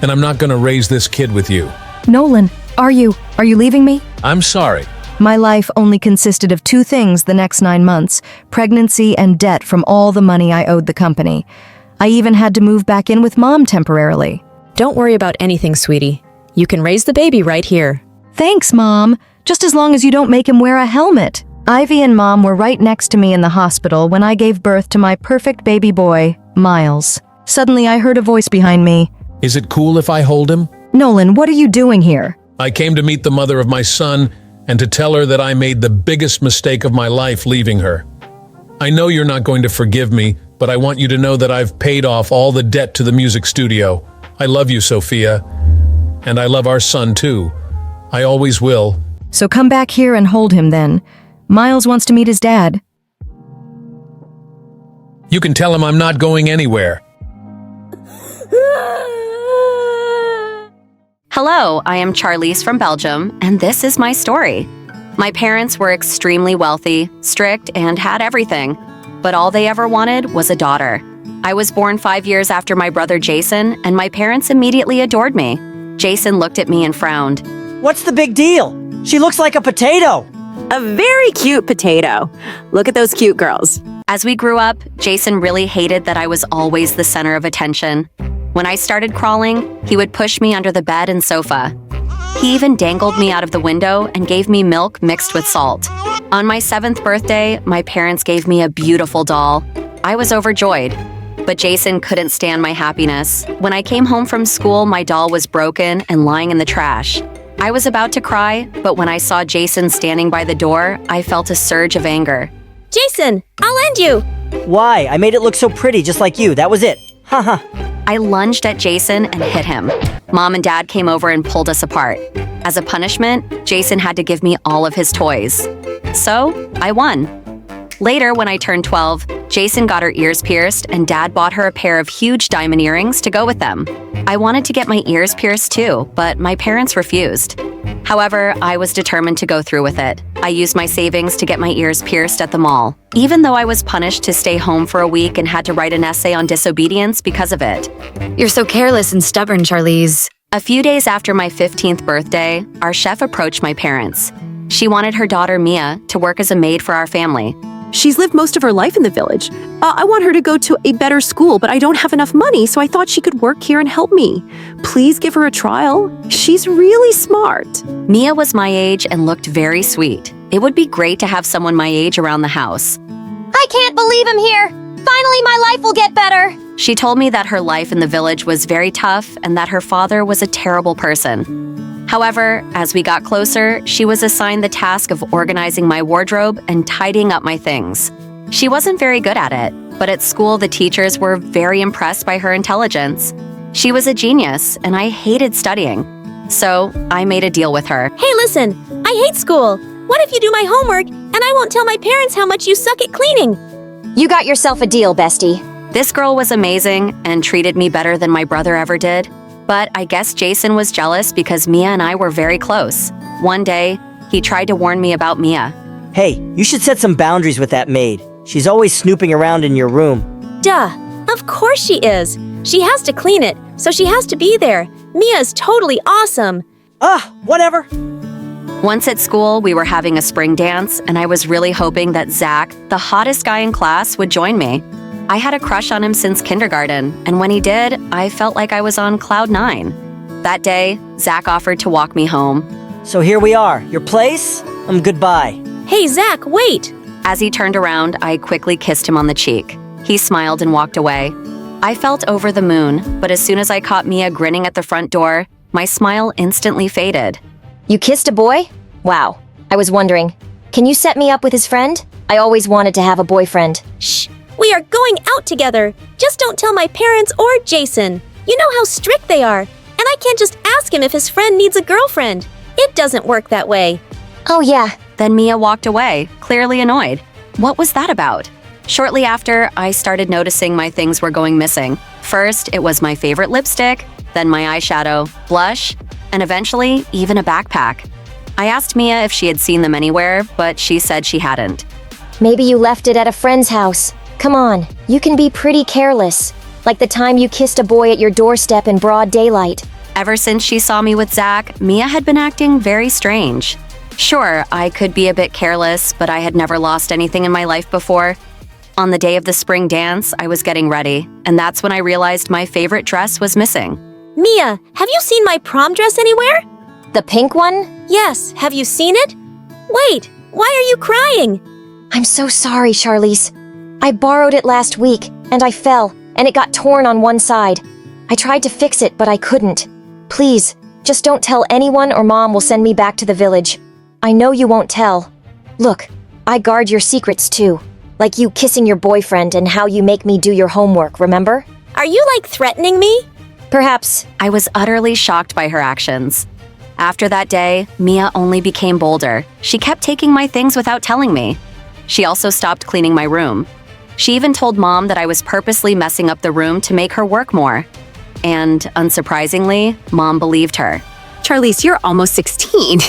And I'm not going to raise this kid with you. Nolan, are you leaving me? I'm sorry. My life only consisted of two things the next 9 months: pregnancy and debt from all the money I owed the company. I even had to move back in with Mom temporarily. Don't worry about anything, sweetie. You can raise the baby right here. Thanks, Mom. Just as long as you don't make him wear a helmet. Ivy and Mom were right next to me in the hospital when I gave birth to my perfect baby boy, Miles. Suddenly, I heard a voice behind me. Is it cool if I hold him? Nolan, what are you doing here? I came to meet the mother of my son and to tell her that I made the biggest mistake of my life leaving her. I know you're not going to forgive me, but I want you to know that I've paid off all the debt to the music studio. I love you, Sophia. And I love our son, too. I always will. So come back here and hold him then. Miles wants to meet his dad. You can tell him I'm not going anywhere. Hello, I am Charlize from Belgium, and this is my story. My parents were extremely wealthy, strict, and had everything, but all they ever wanted was a daughter. I was born 5 years after my brother Jason, and my parents immediately adored me. Jason looked at me and frowned. What's the big deal? She looks like a potato. A very cute potato. Look at those cute girls. As we grew up, Jason really hated that I was always the center of attention. When I started crawling, he would push me under the bed and sofa. He even dangled me out of the window and gave me milk mixed with salt. On my 7th birthday, my parents gave me a beautiful doll. I was overjoyed. But Jason couldn't stand my happiness. When I came home from school, my doll was broken and lying in the trash. I was about to cry, but when I saw Jason standing by the door, I felt a surge of anger. Jason, I'll end you! Why? I made it look so pretty, just like you. That was it. Haha. I lunged at Jason and hit him. Mom and Dad came over and pulled us apart. As a punishment, Jason had to give me all of his toys. So, I won. Later, when I turned 12, Jason got her ears pierced and Dad bought her a pair of huge diamond earrings to go with them. I wanted to get my ears pierced too, but my parents refused. However, I was determined to go through with it. I used my savings to get my ears pierced at the mall, even though I was punished to stay home for a week and had to write an essay on disobedience because of it. You're so careless and stubborn, Charlize. A few days after my 15th birthday, our chef approached my parents. She wanted her daughter Mia to work as a maid for our family. She's lived most of her life in the village. I want her to go to a better school, but I don't have enough money, so I thought she could work here and help me. Please give her a trial. She's really smart. Mia was my age and looked very sweet. It would be great to have someone my age around the house. I can't believe I'm here! Finally, my life will get better! She told me that her life in the village was very tough and that her father was a terrible person. However, as we got closer, she was assigned the task of organizing my wardrobe and tidying up my things. She wasn't very good at it, but at school the teachers were very impressed by her intelligence. She was a genius, and I hated studying. So, I made a deal with her. Hey, listen, I hate school. What if you do my homework, and I won't tell my parents how much you suck at cleaning? You got yourself a deal, bestie. This girl was amazing and treated me better than my brother ever did. But I guess Jason was jealous because Mia and I were very close. One day, he tried to warn me about Mia. Hey, you should set some boundaries with that maid. She's always snooping around in your room. Duh, of course she is. She has to clean it, so she has to be there. Mia's totally awesome. Whatever. Once at school, we were having a spring dance, and I was really hoping that Zach, the hottest guy in class, would join me. I had a crush on him since kindergarten, and when he did, I felt like I was on cloud 9. That day, Zach offered to walk me home. So here we are. Your place? Goodbye. Hey, Zach, wait! As he turned around, I quickly kissed him on the cheek. He smiled and walked away. I felt over the moon, but as soon as I caught Mia grinning at the front door, my smile instantly faded. You kissed a boy? Wow. I was wondering, can you set me up with his friend? I always wanted to have a boyfriend. Shh! We are going out together. Just don't tell my parents or Jason. You know how strict they are. And I can't just ask him if his friend needs a girlfriend. It doesn't work that way. Oh, yeah. Then Mia walked away, clearly annoyed. What was that about? Shortly after, I started noticing my things were going missing. First, it was my favorite lipstick, then my eyeshadow, blush, and eventually, even a backpack. I asked Mia if she had seen them anywhere, but she said she hadn't. Maybe you left it at a friend's house. Come on, you can be pretty careless. Like the time you kissed a boy at your doorstep in broad daylight. Ever since she saw me with Zach, Mia had been acting very strange. Sure, I could be a bit careless, but I had never lost anything in my life before. On the day of the spring dance, I was getting ready, and that's when I realized my favorite dress was missing. Mia, have you seen my prom dress anywhere? The pink one? Yes, have you seen it? Wait, why are you crying? I'm so sorry, Charlize. I borrowed it last week, and I fell, and it got torn on one side. I tried to fix it, but I couldn't. Please, just don't tell anyone or Mom will send me back to the village. I know you won't tell. Look, I guard your secrets too. Like you kissing your boyfriend and how you make me do your homework, remember? Are you like threatening me? Perhaps. I was utterly shocked by her actions. After that day, Mia only became bolder. She kept taking my things without telling me. She also stopped cleaning my room. She even told Mom that I was purposely messing up the room to make her work more. And, unsurprisingly, Mom believed her. Charlize, you're almost 16.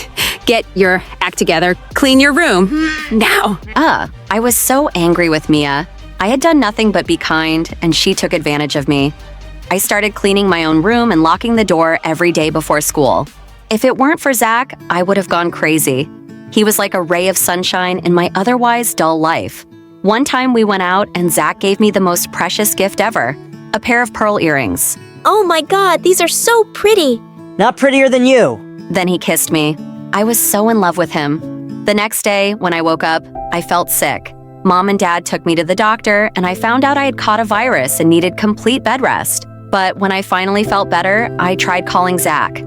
Get your act together. Clean your room. Now. I was so angry with Mia. I had done nothing but be kind, and she took advantage of me. I started cleaning my own room and locking the door every day before school. If it weren't for Zach, I would have gone crazy. He was like a ray of sunshine in my otherwise dull life. One time we went out and Zach gave me the most precious gift ever, a pair of pearl earrings. Oh my God, these are so pretty. Not prettier than you. Then he kissed me. I was so in love with him. The next day, when I woke up, I felt sick. Mom and Dad took me to the doctor, and I found out I had caught a virus and needed complete bed rest. But when I finally felt better, I tried calling Zach.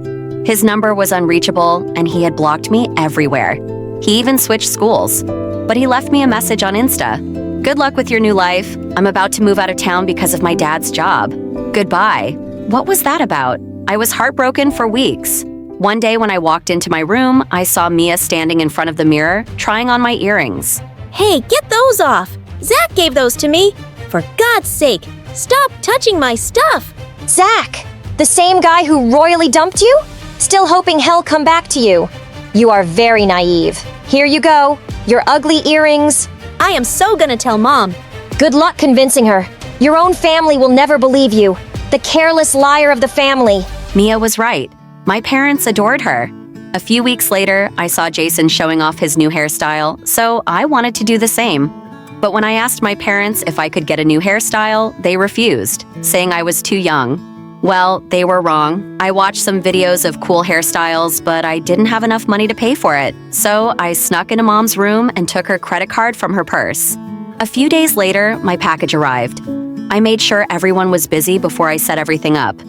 His number was unreachable, and he had blocked me everywhere. He even switched schools. But he left me a message on Insta. Good luck with your new life. I'm about to move out of town because of my dad's job. Goodbye. What was that about? I was heartbroken for weeks. One day when I walked into my room, I saw Mia standing in front of the mirror, trying on my earrings. Hey, get those off! Zach gave those to me! For God's sake, stop touching my stuff! Zach! The same guy who royally dumped you? Still hoping he'll come back to you. You are very naive. Here you go. Your ugly earrings. I am so gonna tell Mom. Good luck convincing her. Your own family will never believe you. The careless liar of the family. Mia was right. My parents adored her. A few weeks later, I saw Jason showing off his new hairstyle, so I wanted to do the same. But when I asked my parents if I could get a new hairstyle, they refused, saying I was too young. Well, they were wrong. I watched some videos of cool hairstyles, but I didn't have enough money to pay for it. So I snuck into Mom's room and took her credit card from her purse. A few days later, my package arrived. I made sure everyone was busy before I set everything up.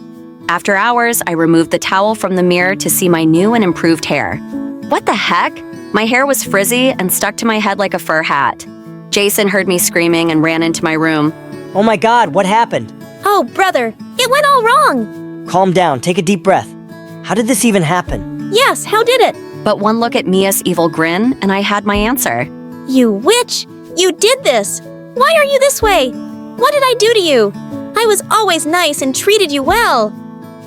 After hours, I removed the towel from the mirror to see my new and improved hair. What the heck? My hair was frizzy and stuck to my head like a fur hat. Jason heard me screaming and ran into my room. Oh my God, what happened? Oh, brother, it went all wrong. Calm down, take a deep breath. How did this even happen? Yes, how did it? But one look at Mia's evil grin, and I had my answer. You witch! You did this! Why are you this way? What did I do to you? I was always nice and treated you well.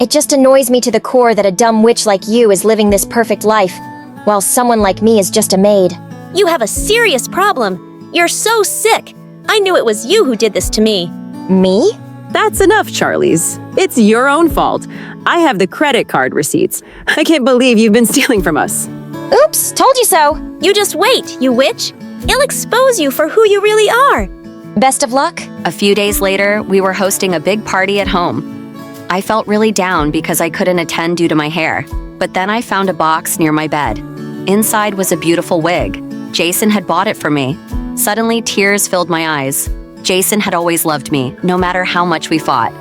It just annoys me to the core that a dumb witch like you is living this perfect life, while someone like me is just a maid. You have a serious problem. You're so sick. I knew it was you who did this to me. Me? That's enough, Charlize. It's your own fault. I have the credit card receipts. I can't believe you've been stealing from us. Oops, told you so. You just wait, you witch. I'll expose you for who you really are. Best of luck. A few days later, we were hosting a big party at home. I felt really down because I couldn't attend due to my hair. But then I found a box near my bed. Inside was a beautiful wig. Jason had bought it for me. Suddenly, tears filled my eyes. Jason had always loved me, no matter how much we fought.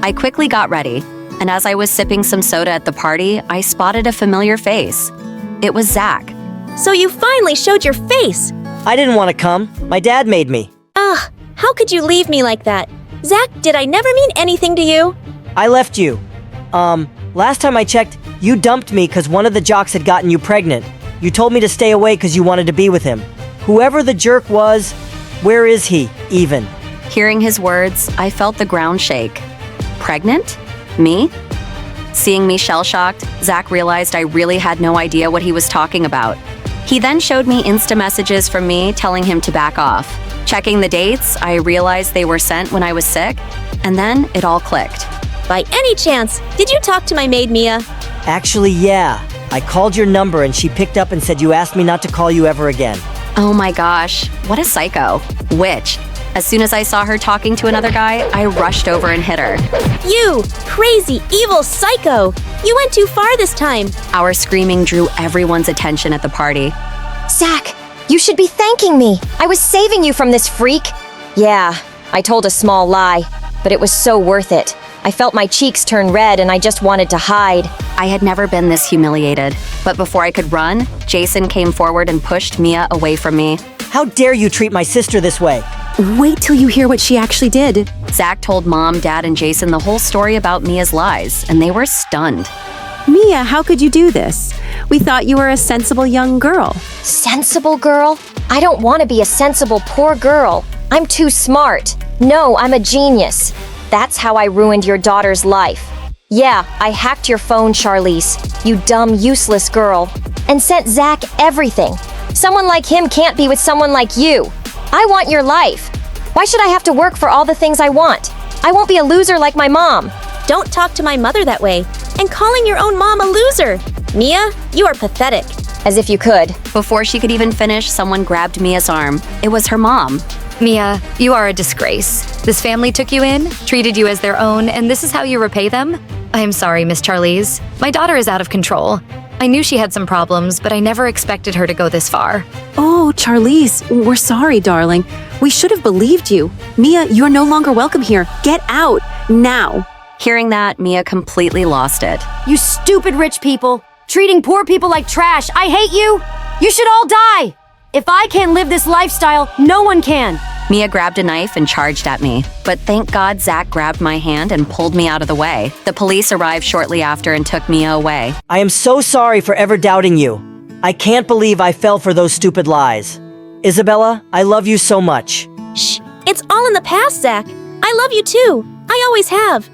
I quickly got ready, and as I was sipping some soda at the party, I spotted a familiar face. It was Zach. So you finally showed your face. I didn't want to come. My dad made me. Ugh, how could you leave me like that? Zach, did I never mean anything to you? I left you. Last time I checked, you dumped me because one of the jocks had gotten you pregnant. You told me to stay away because you wanted to be with him. Whoever the jerk was, where is he, even? Hearing his words, I felt the ground shake. Pregnant? Me? Seeing me shell-shocked, Zach realized I really had no idea what he was talking about. He then showed me Insta messages from me telling him to back off. Checking the dates, I realized they were sent when I was sick, and then it all clicked. By any chance, did you talk to my maid, Mia? Actually, yeah. I called your number and she picked up and said you asked me not to call you ever again. Oh my gosh, what a psycho. Witch. As soon as I saw her talking to another guy, I rushed over and hit her. You crazy, evil psycho! You went too far this time. Our screaming drew everyone's attention at the party. Zach, you should be thanking me. I was saving you from this freak. Yeah, I told a small lie. but it was so worth it. I felt my cheeks turn red and I just wanted to hide. I had never been this humiliated, but before I could run, Jason came forward and pushed Mia away from me. How dare you treat my sister this way? Wait till you hear what she actually did. Zach told Mom, Dad, and Jason the whole story about Mia's lies, and they were stunned. Mia, how could you do this? We thought you were a sensible young girl. Sensible girl? I don't want to be a sensible poor girl. I'm too smart. No, I'm a genius. That's how I ruined your daughter's life. Yeah, I hacked your phone, Charlize, you dumb, useless girl, and sent Zach everything. Someone like him can't be with someone like you. I want your life. Why should I have to work for all the things I want? I won't be a loser like my mom. Don't talk to my mother that way. And calling your own mom a loser. Mia, you are pathetic. As if you could. Before she could even finish, someone grabbed Mia's arm. It was her mom. Mia, you are a disgrace. This family took you in, treated you as their own, and this is how you repay them? I am sorry, Miss Charlize. My daughter is out of control. I knew she had some problems, but I never expected her to go this far. Oh, Charlize, we're sorry, darling. We should have believed you. Mia, you're no longer welcome here. Get out, now. Hearing that, Mia completely lost it. You stupid rich people! Treating poor people like trash! I hate you! You should all die! If I can't live this lifestyle, no one can! Mia grabbed a knife and charged at me, but thank God Zach grabbed my hand and pulled me out of the way. The police arrived shortly after and took Mia away. I am so sorry for ever doubting you. I can't believe I fell for those stupid lies. Isabella, I love you so much. Shh, it's all in the past, Zach. I love you too. I always have.